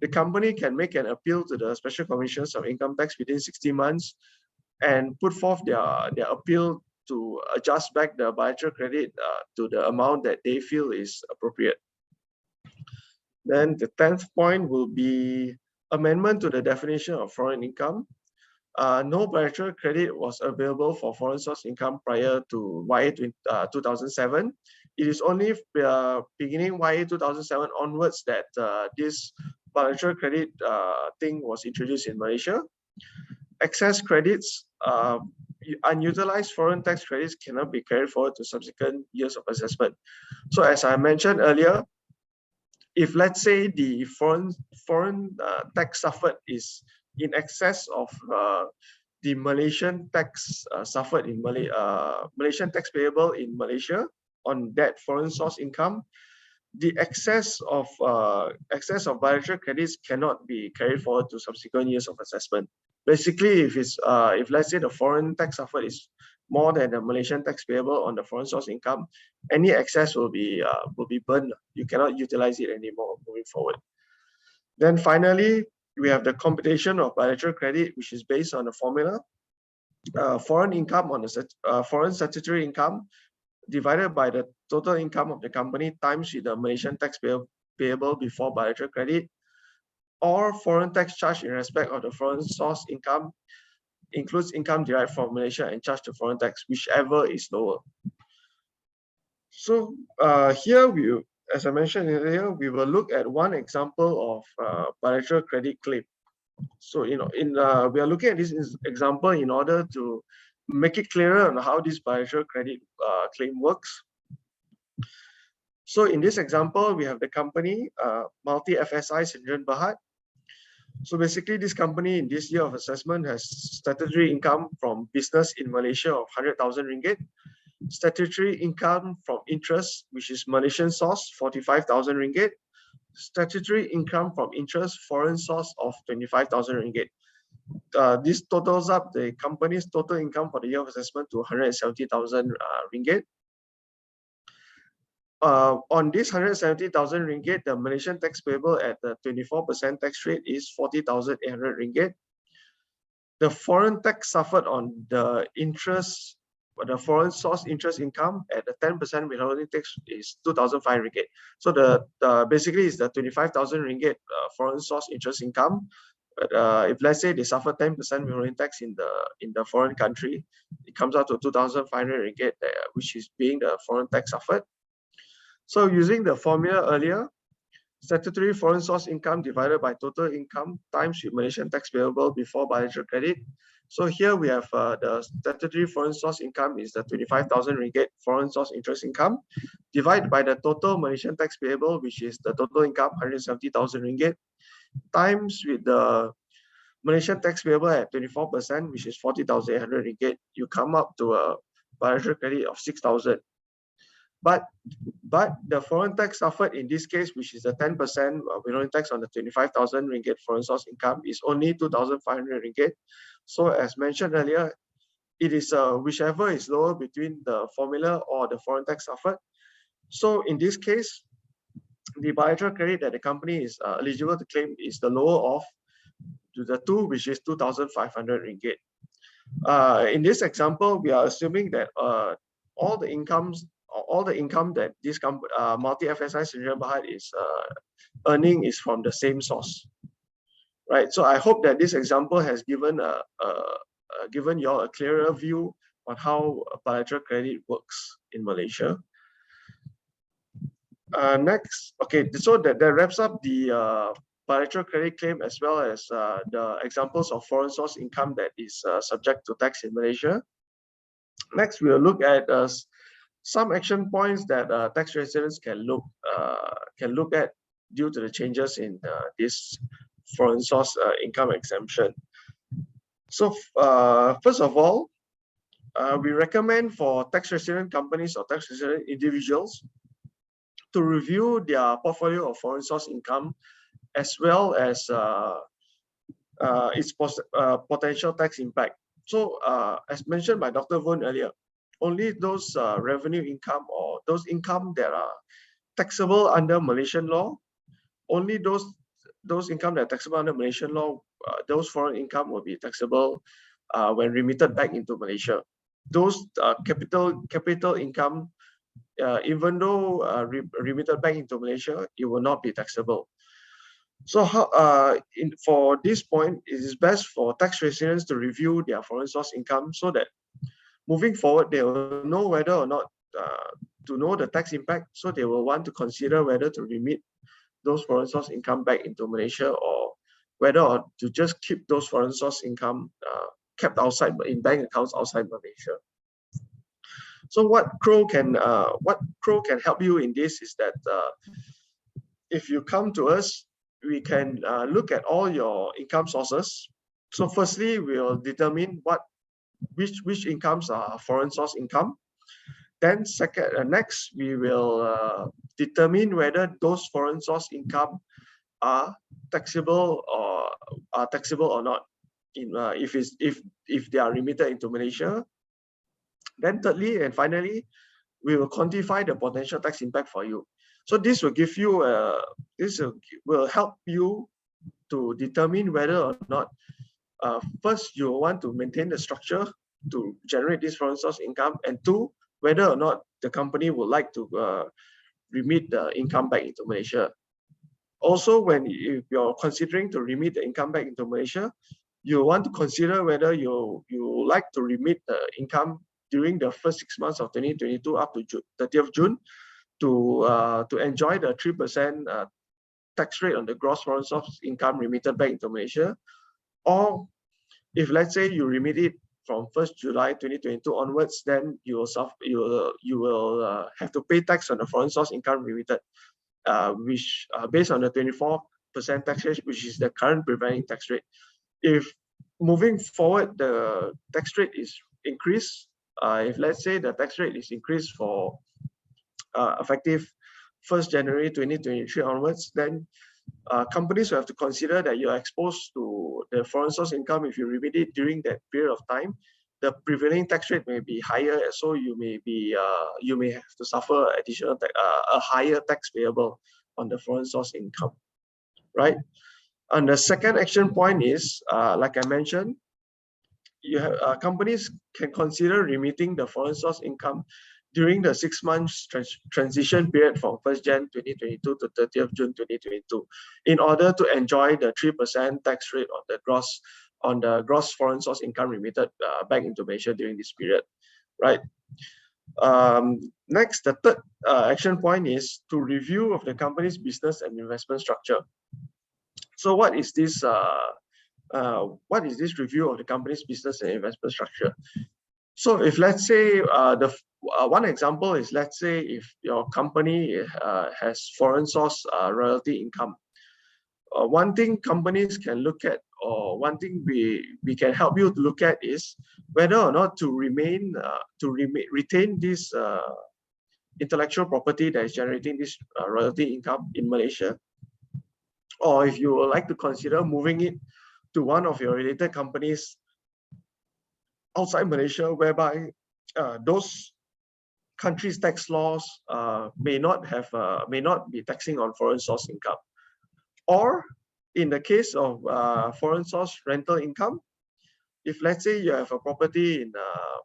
the company can make an appeal to the Special Commissioners of Income Tax within 60 months and put forth their appeal to adjust back the bilateral credit to the amount that they feel is appropriate. Then the 10th point will be amendment to the definition of foreign income. No bilateral credit was available for foreign source income prior to YA 2007. It is only beginning YA 2007 onwards that this bilateral credit thing was introduced in Malaysia. Excess credits, unutilized foreign tax credits cannot be carried forward to subsequent years of assessment. So as I mentioned earlier, if let's say the foreign tax suffered is in excess of the Malaysian tax suffered in Malaysian tax payable in Malaysia on that foreign source income, the excess of bilateral credits cannot be carried forward to subsequent years of assessment. Basically, if let's say the foreign tax suffered is more than the Malaysian tax payable on the foreign source income, any excess will be burned. You cannot utilize it anymore moving forward. Then finally, we have the computation of bilateral credit, which is based on a formula. Foreign income on the foreign statutory income divided by the total income of the company times with the Malaysian tax payable before bilateral credit, or foreign tax charge in respect of the foreign source income includes income derived from Malaysia and charged to foreign tax, whichever is lower. So here as I mentioned earlier, we will look at one example of bilateral credit claim. So we are looking at this example in order to make it clearer on how this bilateral credit claim works. So in this example, we have the company Multi FSI Sdn Bhd. So basically, this company in this year of assessment has statutory income from business in Malaysia of 100,000 ringgit, statutory income from interest, which is Malaysian source, 45,000 ringgit, statutory income from interest, foreign source of 25,000 ringgit. This totals up the company's total income for the year of assessment to 170,000 ringgit. On this 170,000 ringgit, the Malaysian tax payable at the 24% tax rate is 40,800 ringgit. The foreign tax suffered on the interest, the foreign source interest income at the 10% withholding tax is 2,500 ringgit. So basically it's the 25,000 ringgit foreign source interest income. But if let's say they suffer 10% withholding tax in the foreign country, it comes out to 2,500 ringgit, which is being the foreign tax suffered. So using the formula earlier, statutory foreign source income divided by total income times with Malaysian tax payable before bilateral credit. So here we have the statutory foreign source income is the 25,000 ringgit foreign source interest income divided by the total Malaysian tax payable, which is the total income 170,000 ringgit, times with the Malaysian tax payable at 24%, which is 40,800 ringgit. You come up to a bilateral credit of 6,000. But the foreign tax suffered in this case, which is the 10% withholding tax on the 25,000 ringgit foreign source income, is only 2,500 ringgit. So as mentioned earlier, it is whichever is lower between the formula or the foreign tax suffered. So in this case, the bilateral credit that the company is eligible to claim is the lower of the two, which is 2,500 ringgit. In this example, we are assuming that all the income that this Multi FSI Sdn Bhd is earning is from the same source, right? So I hope that this example has given given you all a clearer view on how bilateral credit works in Malaysia. Next, okay, so that wraps up the bilateral credit claim as well as the examples of foreign source income that is subject to tax in Malaysia. Next, we'll look at some action points that tax residents can look at due to the changes in this foreign source income exemption. So first of all, we recommend for tax resident companies or tax resident individuals to review their portfolio of foreign source income, as well as its potential tax impact. So as mentioned by Dr. Von earlier, only those revenue income or those income that are taxable under Malaysian law, only those income that are taxable under Malaysian law, those foreign income will be taxable when remitted back into Malaysia. Those capital income, even though remitted back into Malaysia, it will not be taxable. So how, for this point, it is best for tax residents to review their foreign source income so that moving forward, they will know whether or not to know the tax impact. So they will want to consider whether to remit those foreign source income back into Malaysia, or whether or to just keep those foreign source income kept outside in bank accounts outside Malaysia. So what Crow can help you in this is that if you come to us, we can look at all your income sources. So firstly, we'll determine which incomes are foreign source income. Then next, we will determine whether those foreign source income are taxable or not, if they are remitted into Malaysia. Then thirdly and finally, we will quantify the potential tax impact for you. So this will give you will help you to determine whether or not first you want to maintain the structure to generate this foreign source income, and two, whether or not the company would like to remit the income back into Malaysia. Also, if you're considering to remit the income back into Malaysia, you want to consider whether you like to remit the income during the first 6 months of 2022 up to 30th June to enjoy the 3% tax rate on the gross foreign source income remitted back into Malaysia, or if let's say you remit it from 1st July 2022 onwards, then you will have to pay tax on the foreign source income remitted, which based on the 24% tax rate, which is the current prevailing tax rate. If moving forward the tax rate is increased, if let's say the tax rate is increased for effective 1st January 2023 onwards, then companies will have to consider that you're exposed to the foreign source income. If you remit it during that period of time, the prevailing tax rate may be higher, so you may have to suffer additional a higher tax payable on the foreign source income, right? And the second action point is, like I mentioned, you have companies can consider remitting the foreign source income during the 6 months transition period from 1st Jan 2022 to 30th June 2022, in order to enjoy the 3% tax rate on the gross foreign source income remitted back into Malaysia during this period, right? Next, the third action point is to review of the company's business and investment structure. So what is this review of the company's business and investment structure? So if let's say one example is, let's say if your company has foreign source royalty income, one thing companies can look at, or one thing we can help you to look at, is whether or not to retain this intellectual property that is generating this royalty income in Malaysia, or if you would like to consider moving it to one of your related companies outside Malaysia, whereby those countries' tax laws may not be taxing on foreign source income. Or in the case of foreign source rental income, if let's say you have a property in,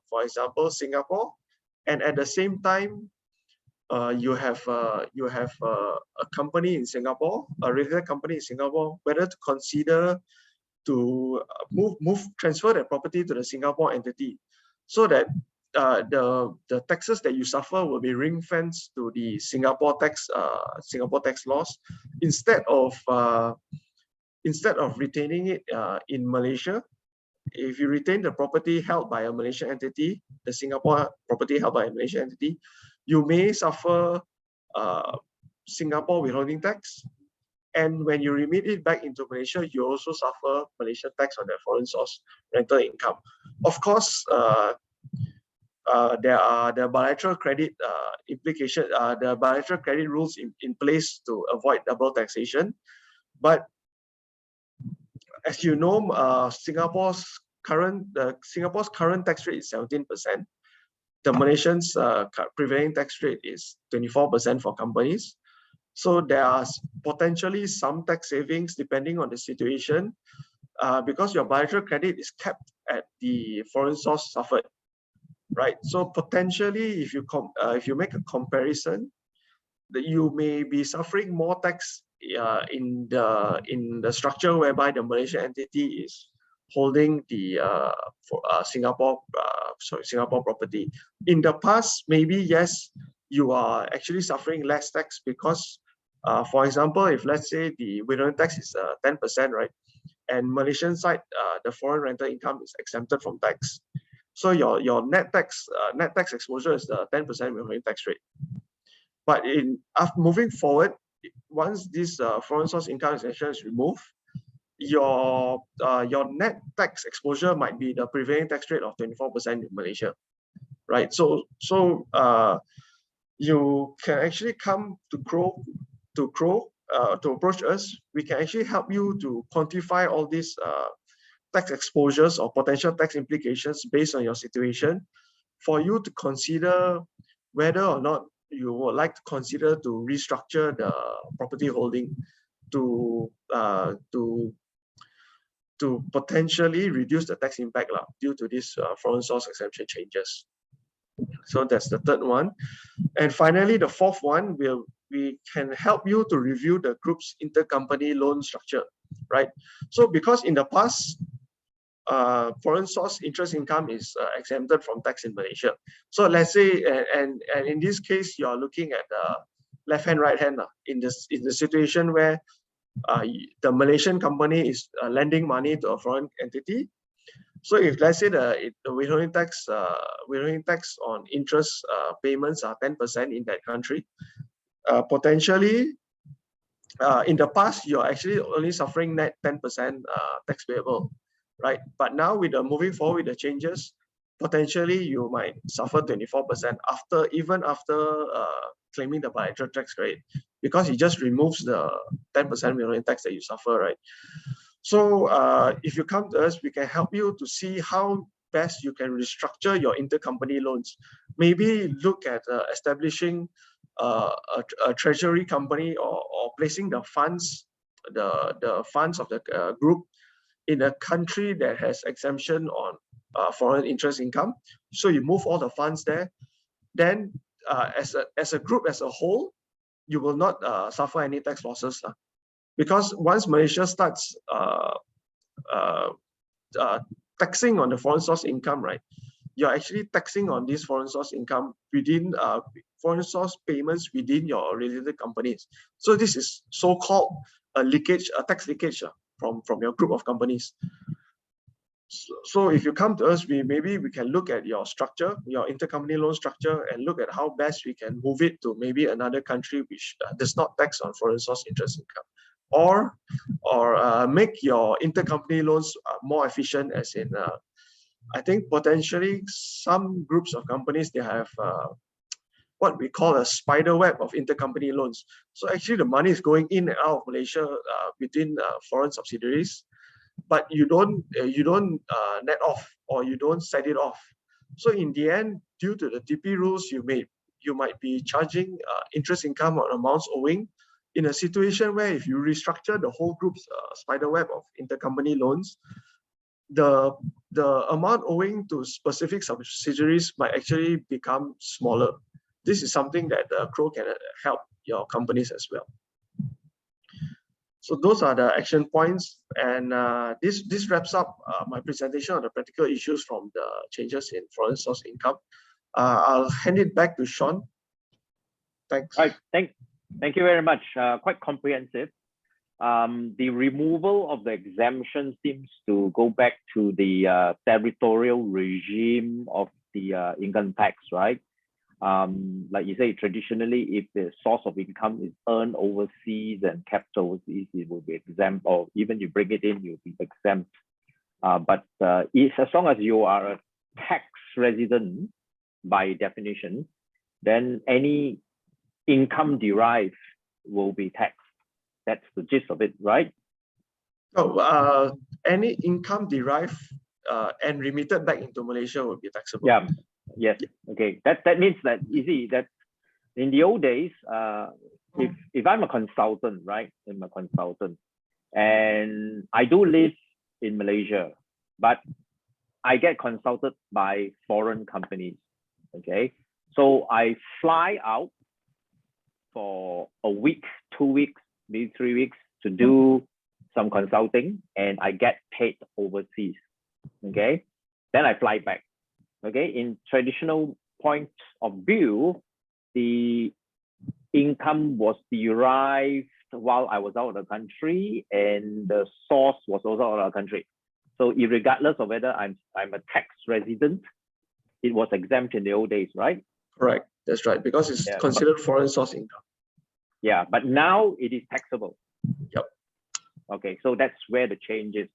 for example, Singapore, and at the same time you have a company in Singapore, a related company in Singapore, whether to consider to transfer that property to the Singapore entity, so that the taxes that you suffer will be ring-fenced to the Singapore tax laws, instead of retaining it in Malaysia. If you retain the property held by a Malaysian entity, the Singapore property held by a Malaysian entity, you may suffer Singapore withholding tax. And when you remit it back into Malaysia, you also suffer Malaysian tax on that foreign source rental income. Of course, there are the bilateral credit implication, the bilateral credit rules in place to avoid double taxation. But as you know, Singapore's current tax rate is 17%. The Malaysian's prevailing tax rate is 24% for companies. So there are potentially some tax savings depending on the situation, because your bilateral credit is capped at the foreign source suffered, right? So potentially, if you make a comparison, that you may be suffering more tax in the structure whereby the Malaysian entity is holding the Singapore property. In the past, maybe yes, you are actually suffering less tax because, for example, if let's say the withholding tax is 10%, right, and Malaysian side, the foreign rental income is exempted from tax, so your net tax exposure is the 10% withholding tax rate. But moving forward, once this foreign source income exemption is removed, your net tax exposure might be the prevailing tax rate of 24% in Malaysia, right? So you can actually come to Crowe to approach us. We can actually help you to quantify all these tax exposures or potential tax implications based on your situation, for you to consider whether or not you would like to consider to restructure the property holding to potentially reduce the tax impact due to this foreign source exemption changes. So that's the third one. And finally, the fourth one, we can help you to review the group's intercompany loan structure, right? So because in the past, foreign source interest income is exempted from tax in Malaysia. So let's say, and in this case, you are looking at the left hand, right hand in the situation where the Malaysian company is lending money to a foreign entity. So if let's say the withholding tax on interest payments are 10% in that country, potentially in the past you're actually only suffering net 10% tax payable, right? But now with the moving forward with the changes, potentially you might suffer 24% even after claiming the bilateral tax credit, because it just removes the 10% withholding tax that you suffer, right? So if you come to us, we can help you to see how best you can restructure your intercompany loans. Maybe look at establishing a treasury company or placing the funds of the group in a country that has exemption on foreign interest income. So you move all the funds there. Then as a group as a whole, you will not suffer any tax losses. Because once Malaysia starts taxing on the foreign source income, right, you're actually taxing on this foreign source income within foreign source payments within your related companies. So this is so-called a tax leakage from your group of companies. So if you come to us, maybe we can look at your structure, your intercompany loan structure, and look at how best we can move it to maybe another country which does not tax on foreign source interest income, or make your intercompany loans more efficient, as in I think potentially some groups of companies, they have what we call a spider web of intercompany loans. So actually the money is going in and out of Malaysia between foreign subsidiaries, but you don't net off, or you don't set it off. So in the end, due to the TP rules, you might be charging interest income on amounts owing, in a situation where if you restructure the whole group's spider web of intercompany loans, the amount owing to specific subsidiaries might actually become smaller. This is something that Crowe can help your companies as well. So those are the action points, and this wraps up my presentation on the practical issues from the changes in foreign source income. I'll hand it back to Sean. Thanks. Right. Thank you very much. Quite comprehensive. The removal of the exemption seems to go back to the territorial regime of the income tax, right? Like you say, traditionally, if the source of income is earned overseas and kept overseas, it will be exempt, or even you bring it in, you'll be exempt. But it's as long as you are a tax resident, by definition, then any income derived will be taxed. That's the gist of it, right? So any income derived and remitted back into Malaysia will be taxable. Yeah. Yes. Okay. That means that you see that in the old days, if I'm a consultant, right? I'm a consultant, and I do live in Malaysia, but I get consulted by foreign companies. Okay. So I fly out for a week, 2 weeks, maybe 3 weeks to do some consulting, and I get paid overseas. Okay. Then I fly back. Okay. In traditional point of view, the income was derived while I was out of the country, and the source was also out of the country. So regardless of whether I'm a tax resident, it was exempt in the old days, right? Correct. That's right, because it's considered foreign source income. Yeah, but now it is taxable. Yep. Okay, so that's where the change is,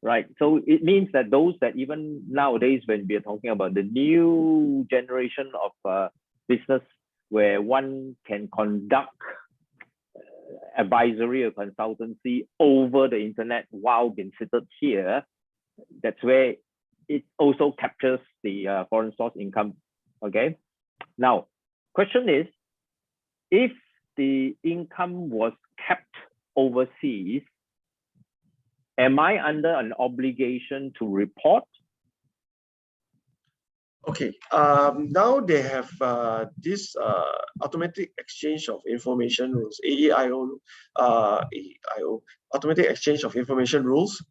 right? So it means that those that even nowadays, when we are talking about the new generation of business, where one can conduct advisory or consultancy over the internet while being seated here, that's where it also captures the foreign source income. Okay. Now, question is, if the income was kept overseas, am I under an obligation to report? Okay, now they have this automatic exchange of information rules, AEIO, automatic exchange of information rules.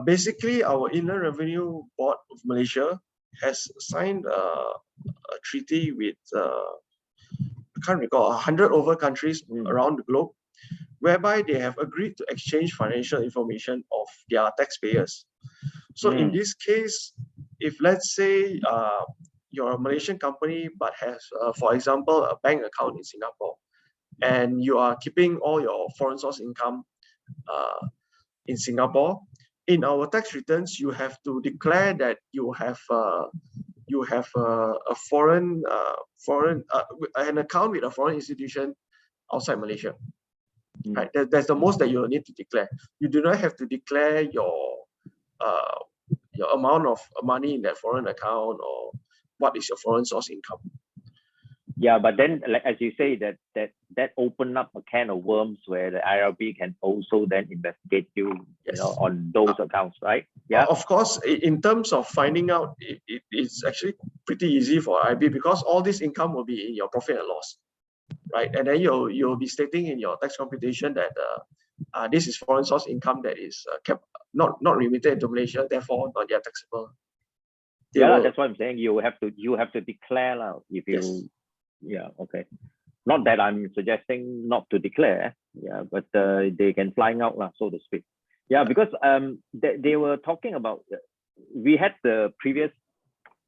Basically, our Inland Revenue Board of Malaysia has signed a treaty with, I can't recall, 100 over countries around the globe, whereby they have agreed to exchange financial information of their taxpayers. So in this case, if let's say you're a Malaysian company but has, for example, a bank account in Singapore, and you are keeping all your foreign source income in Singapore, in our tax returns, you have to declare that you have a foreign an account with a foreign institution outside Malaysia. Right, that's the most that you need to declare. You do not have to declare your amount of money in that foreign account or what is your foreign source income. Yeah, but then, like, as you say, that opened up a can of worms where the IRB can also then investigate you, yes, on those accounts, right? Yeah. Of course, in terms of finding out, it's actually pretty easy for IRB because all this income will be in your profit and loss, right? And then you'll be stating in your tax computation that this is foreign source income that is kept not remitted into Malaysia, therefore not yet taxable. That's what I'm saying. You have to declare now if you. Yes. Yeah. Okay. Not that I'm suggesting not to declare. Yeah, but they can flying out lah, so to speak. Yeah, because they were talking about, we had the previous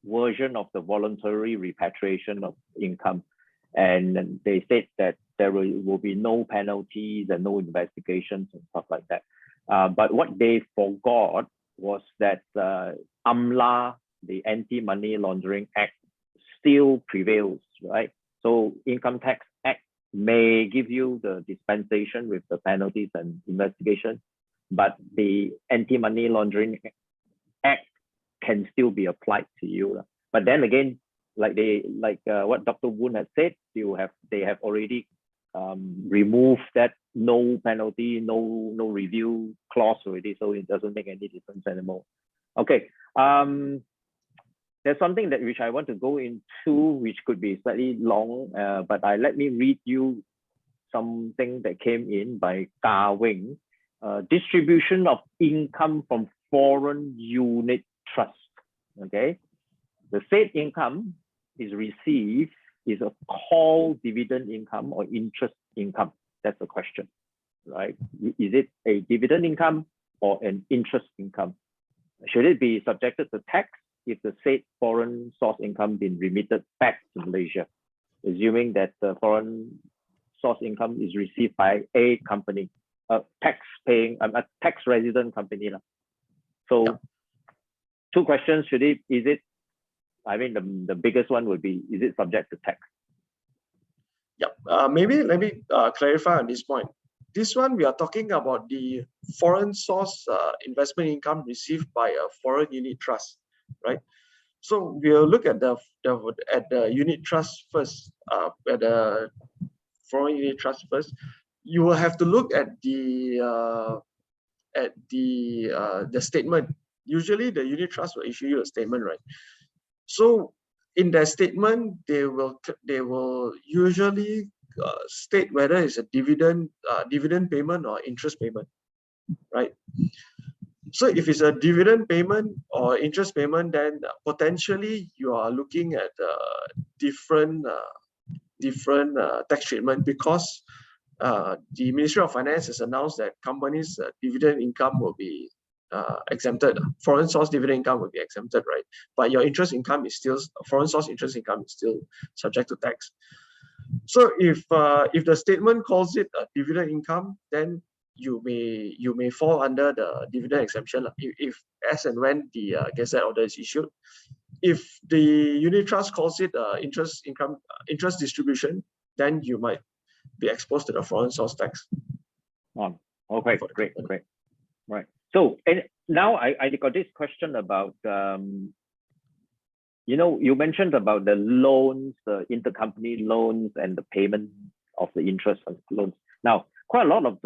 version of the voluntary repatriation of income, and they said that there will be no penalties and no investigations and stuff like that. But what they forgot was that AMLA, the Anti-Money Laundering Act, still prevails, right? So Income Tax Act may give you the dispensation with the penalties and investigation, but the Anti-Money Laundering Act can still be applied to you. But then again, like what Dr. Woon has said, they have already removed that no penalty, no review clause already, so it doesn't make any difference anymore. Okay. There's something which I want to go into, which could be slightly long, but let me read you something that came in by Ka Wing. Distribution of income from foreign unit trust. Okay, the said income is received is a called dividend income or interest income. That's the question, right? Is it a dividend income or an interest income? Should it be subjected to tax if the said foreign source income been remitted back to Malaysia, assuming that the foreign source income is received by a company, a tax resident company. So, two questions: is it I mean, the biggest one would be, is it subject to tax? Yeah, maybe let me clarify on this point. This one, we are talking about the foreign source investment income received by a foreign unit trust, right? So we'll look at the unit trust first, at the foreign unit trust first. You will have to look at the statement. Usually the unit trust will issue you a statement, right? So in that statement, they will usually state whether it's a dividend payment or interest payment, right? So if it's a dividend payment or interest payment, then potentially you are looking at different tax treatment, because the Ministry of Finance has announced that companies' dividend income will be exempted. Foreign source dividend income will be exempted, right? But your interest income is still, foreign source interest income is still subject to tax. So if the statement calls it a dividend income, then you may fall under the dividend exemption if as and when the Gazette order is issued. If the unit trust calls it interest income, interest distribution, then you might be exposed to the foreign source tax. Okay, great. Right. So, and now I got this question about, you mentioned about the loans, the intercompany loans, and the payment of the interest on loans. Now, quite a lot of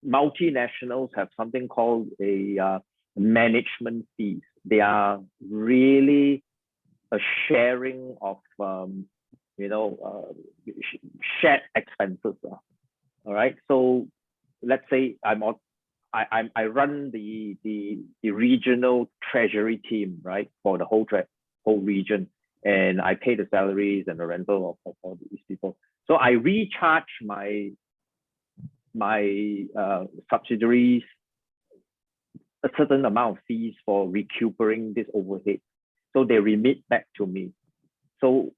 multinationals have something called a management fees. They are really a sharing of, shared expenses. All right. So let's say I run the regional treasury team, right, for the whole region, and I pay the salaries and the rental of all these people. So I recharge my subsidiaries a certain amount of fees for recuperating this overhead. So they remit back to me. So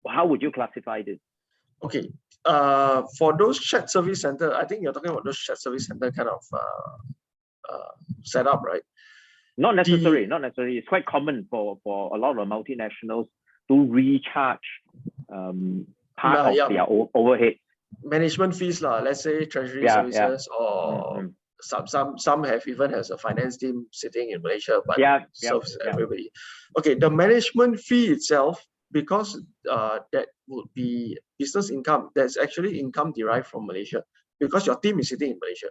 how would you classify this? Okay, for those shared service center, I think you're talking about those shared service center kind of setup, right? Not necessary. It's quite common for a lot of multinationals to recharge part of their overhead. Management fees, let's say treasury services, or some have even has a finance team sitting in Malaysia, but serves everybody. Okay, the management fee itself, because that would be business income, that's actually income derived from Malaysia, because your team is sitting in Malaysia,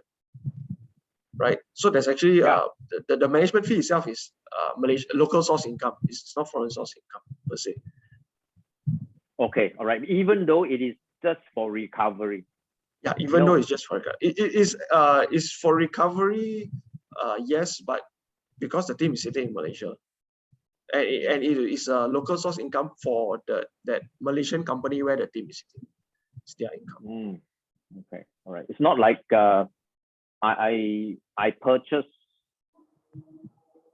right? So there's actually the management fee itself is Malaysia local source income. It's not foreign source income per se. Okay, all right. Even though it is just for recovery. Yeah, even though it's just for recovery, it is for recovery. Yes, but because the team is sitting in Malaysia, and it is a local source income for that Malaysian company where the team is sitting. It's their income. Okay, all right. It's not like I purchase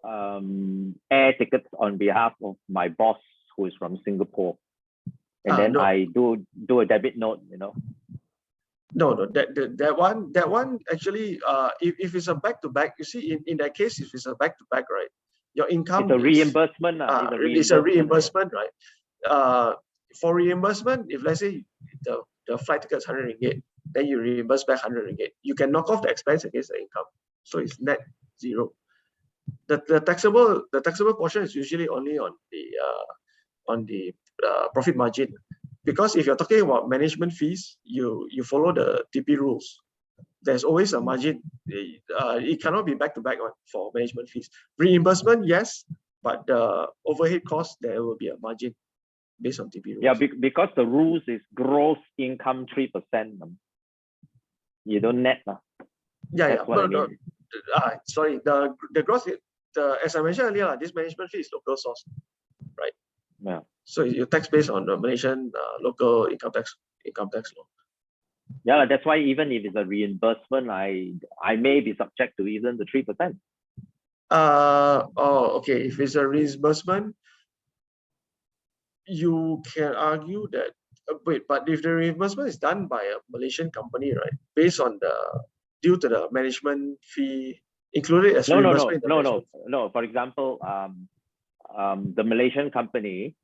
air tickets on behalf of my boss who is from Singapore, and then no. I do a debit note, No, that one actually, if it's a back-to-back, you see, in that case, if it's a back-to-back, right, your income it's a reimbursement. It's a reimbursement, right? For reimbursement, if let's say the flight ticket is 100 ringgit, then you reimburse back 100 ringgit. You can knock off the expense against the income, so it's net zero. The taxable portion is usually only on the profit margin. Because if you're talking about management fees, you follow the TP rules. There's always a margin. It cannot be back-to-back for management fees. Reimbursement, yes, but the overhead cost, there will be a margin based on TP rules. Yeah, because the rules is gross income 3%. You don't net. Sorry, the gross, as I mentioned earlier, this management fee is local source, right? Yeah. So you tax based on the Malaysian local income tax law. Yeah, that's why even if it's a reimbursement, I may be subject to even the 3%. Okay. If it's a reimbursement, you can argue that. Wait, but if the reimbursement is done by a Malaysian company, right, based on due to the management fee included as reimbursement. No. For example, the Malaysian company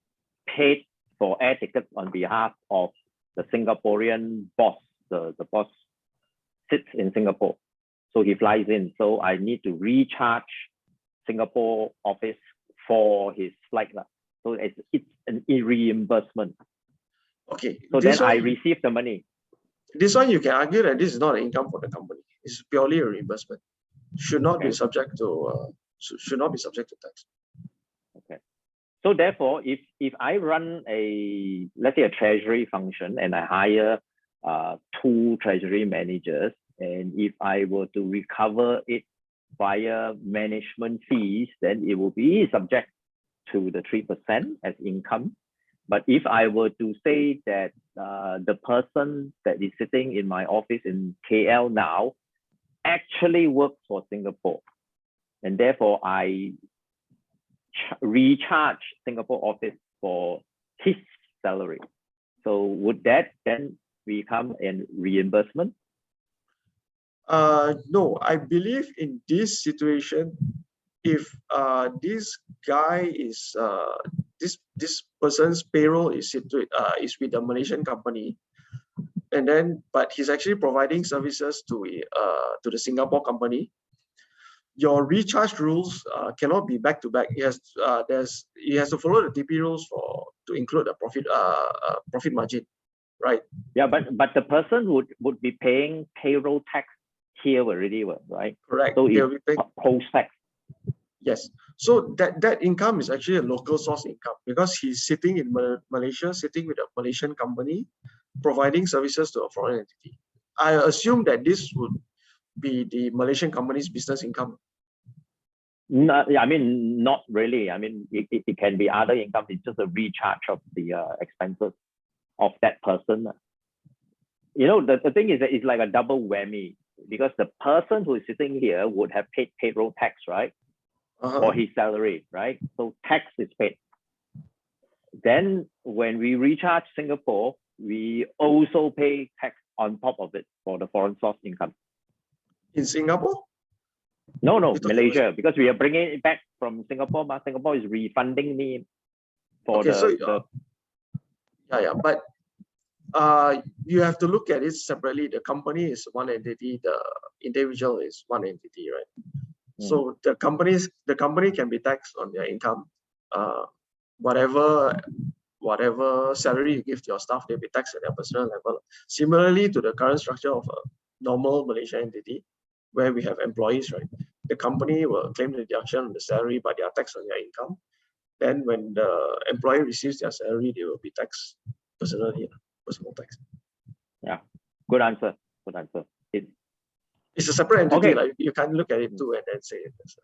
paid for air tickets on behalf of the Singaporean boss. The boss sits in Singapore, so he flies in. So I need to recharge Singapore office for his flight. So it's an reimbursement. Okay. So this then I one, receive the money. this one you can argue that this is not an income for the company. It's purely a reimbursement. Should not be Okay. subject to should not be subject to tax. Okay. So therefore, if I run a, let's say, a treasury function, and I hire 2 treasury managers, and if I were to recover it via management fees, then it will be subject to the 3% as income. But if I were to say that the person that is sitting in my office in KL now actually works for Singapore, and therefore I recharge Singapore office for his salary, so would that then become a reimbursement? No, I believe in this situation, if this guy is this person's payroll is with a Malaysian company, and then but he's actually providing services to the Singapore company, your recharge rules cannot be back to back. He has to follow the TP rules to include a profit margin, right? Yeah, but the person would be paying payroll tax here already, right? Correct. So They'll it's be paying, post tax. yes. So that income is actually a local source income because he's sitting in Malaysia, sitting with a Malaysian company, providing services to a foreign entity. I assume that this would be the Malaysian company's business income. No, I mean, not really. I mean, it can be other income. It's just a recharge of the expenses of that person. You know, the thing is that it's like a double whammy, because the person who is sitting here would have paid payroll tax, right? For his salary, right? So tax is paid. Then when we recharge Singapore, we also pay tax on top of it for the foreign source income. In Singapore? No, You're talking Malaysia, because we are bringing it back from Singapore, but Singapore is refunding me for Okay, so the yeah, but you have to look at it separately. The company is one entity, the individual is one entity, right? So the company can be taxed on their income. Whatever salary you give to your staff, they'll be taxed at their personal level. Similarly to the current structure of a normal Malaysian entity, where we have employees, right? The company will claim the deduction on the salary, but they are taxed on their income. Then when the employee receives their salary, they will be taxed personally, personal tax. Yeah, good answer. It's a separate entity. Okay. Like you can't look at it too and then say it's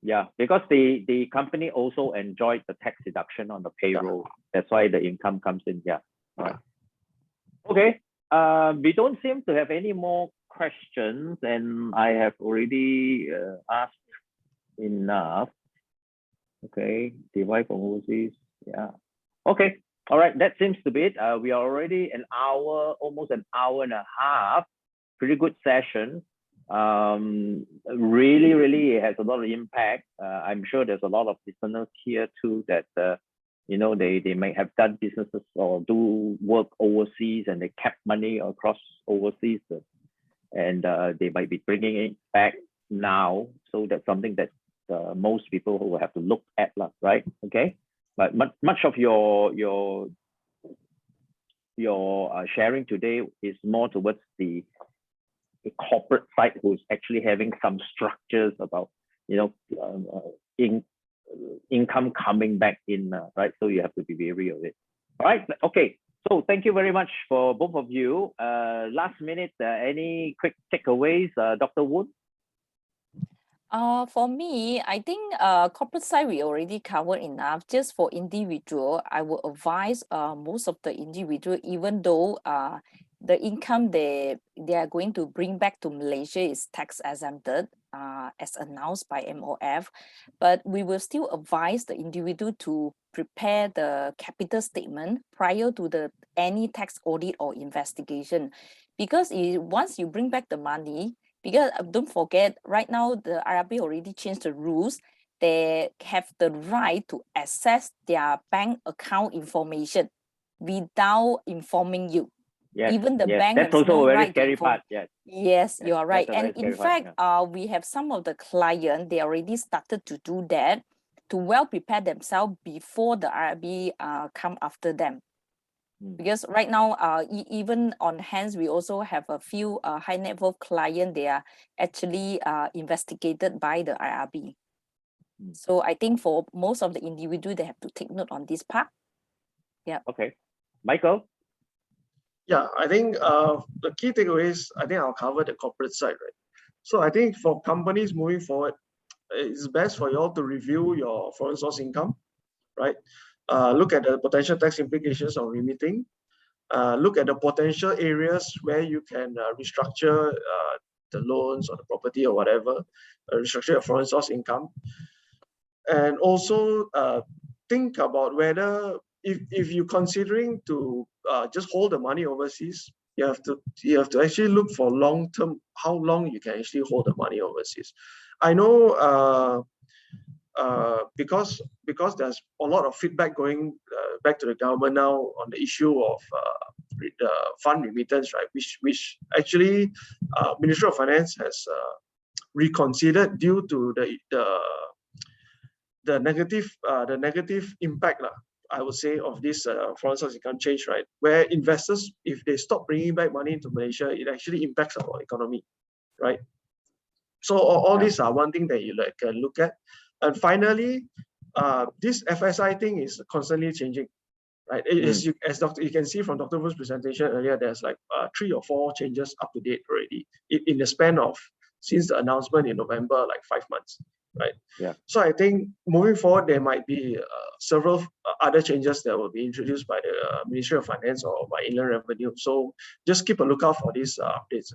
Yeah, because the company also enjoyed the tax deduction on the payroll. That's why the income comes in. Yeah. All right. Okay. We don't seem to have any more questions, and I have already asked enough. Okay, divide from overseas. Yeah. Okay. All right. That seems to be it. We are already an hour, almost an hour and a half. Pretty good session. Really it has a lot of impact. I'm sure there's a lot of listeners here too that you know, they may have done businesses or do work overseas, and they kept money across overseas, and they might be bringing it back now. So that's something that most people will have to look at, right? Okay, but much of your sharing today is more towards the corporate side, who's actually having some structures about, you know, income coming back in, right? So you have to be wary of it. All right. Okay. So thank you very much for both of you. Last minute, any quick takeaways, Dr. Woon? For me, I think corporate side we already covered enough. Just for individual, I will advise most of the individual, even though the income they are going to bring back to Malaysia is tax exempted, as announced by MOF, but we will still advise the individual to prepare the capital statement prior to any tax audit or investigation, because once you bring back the money, because don't forget, right now the RRB already changed the rules. they have the right to access their bank account information without informing you. Yes, Even the yes. bank That's has also no a very right to scary inform. part. Yes. Yes, Yes, you are right. that's a And very in scary part, fact, we have some of the clients, they already started to do that to well prepare themselves before the IRB come after them. Because right now, even on hands, we also have a few high net worth clients, they are actually investigated by the IRB. So I think for most of the individual, they have to take note on this part. Okay. Michael? Yeah, I think the key takeaways, I think I'll cover the corporate side, right? So I think for companies moving forward, it's best for you all to review your foreign source income, right? Look at the potential tax implications of remitting. Look at the potential areas where you can restructure the loans or the property or whatever, restructure your foreign source income. And also think about whether if you're considering to just hold the money overseas, you have to actually look for long-term, how long you can actually hold the money overseas. I know because there's a lot of feedback going back to the government now on the issue of the fund remittance, right? Which actually Ministry of Finance has reconsidered due to the negative impact, I would say, of this foreign source income change, right? Where investors, if they stop bringing back money into Malaysia, it actually impacts our economy, right? So all these are one thing that you can look at. And finally, this FSI thing is constantly changing, right? As you can see from Dr. Wu's presentation earlier, there's like 3 or 4 changes up to date already in the span of since the announcement in November, like 5 months, right? Yeah. So I think moving forward, there might be several other changes that will be introduced by the Ministry of Finance or by Inland Revenue. So just keep a lookout for these updates.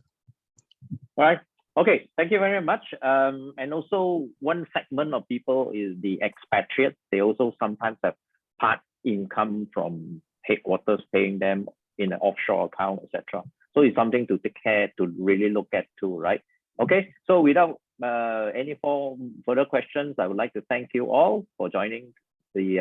All right. Okay, thank you very much. And also one segment of people is the expatriates. They also sometimes have part income from headquarters paying them in an offshore account, etc. So it's something to take care to really look at too, right? Okay, so without any further questions, I would like to thank you all for joining the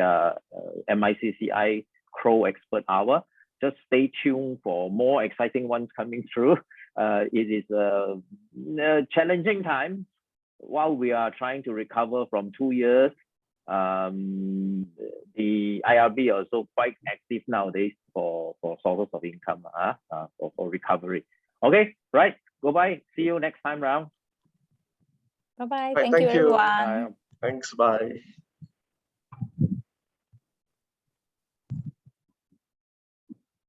MICCI Crow Expert Hour. Just stay tuned for more exciting ones coming through. It is a challenging time while we are trying to recover from 2 years. The IRB are also quite active nowadays for sources of income, for recovery. Okay, right. Goodbye. See you next time round. Bye-bye. Right, Thank you, everyone. Thanks. Bye.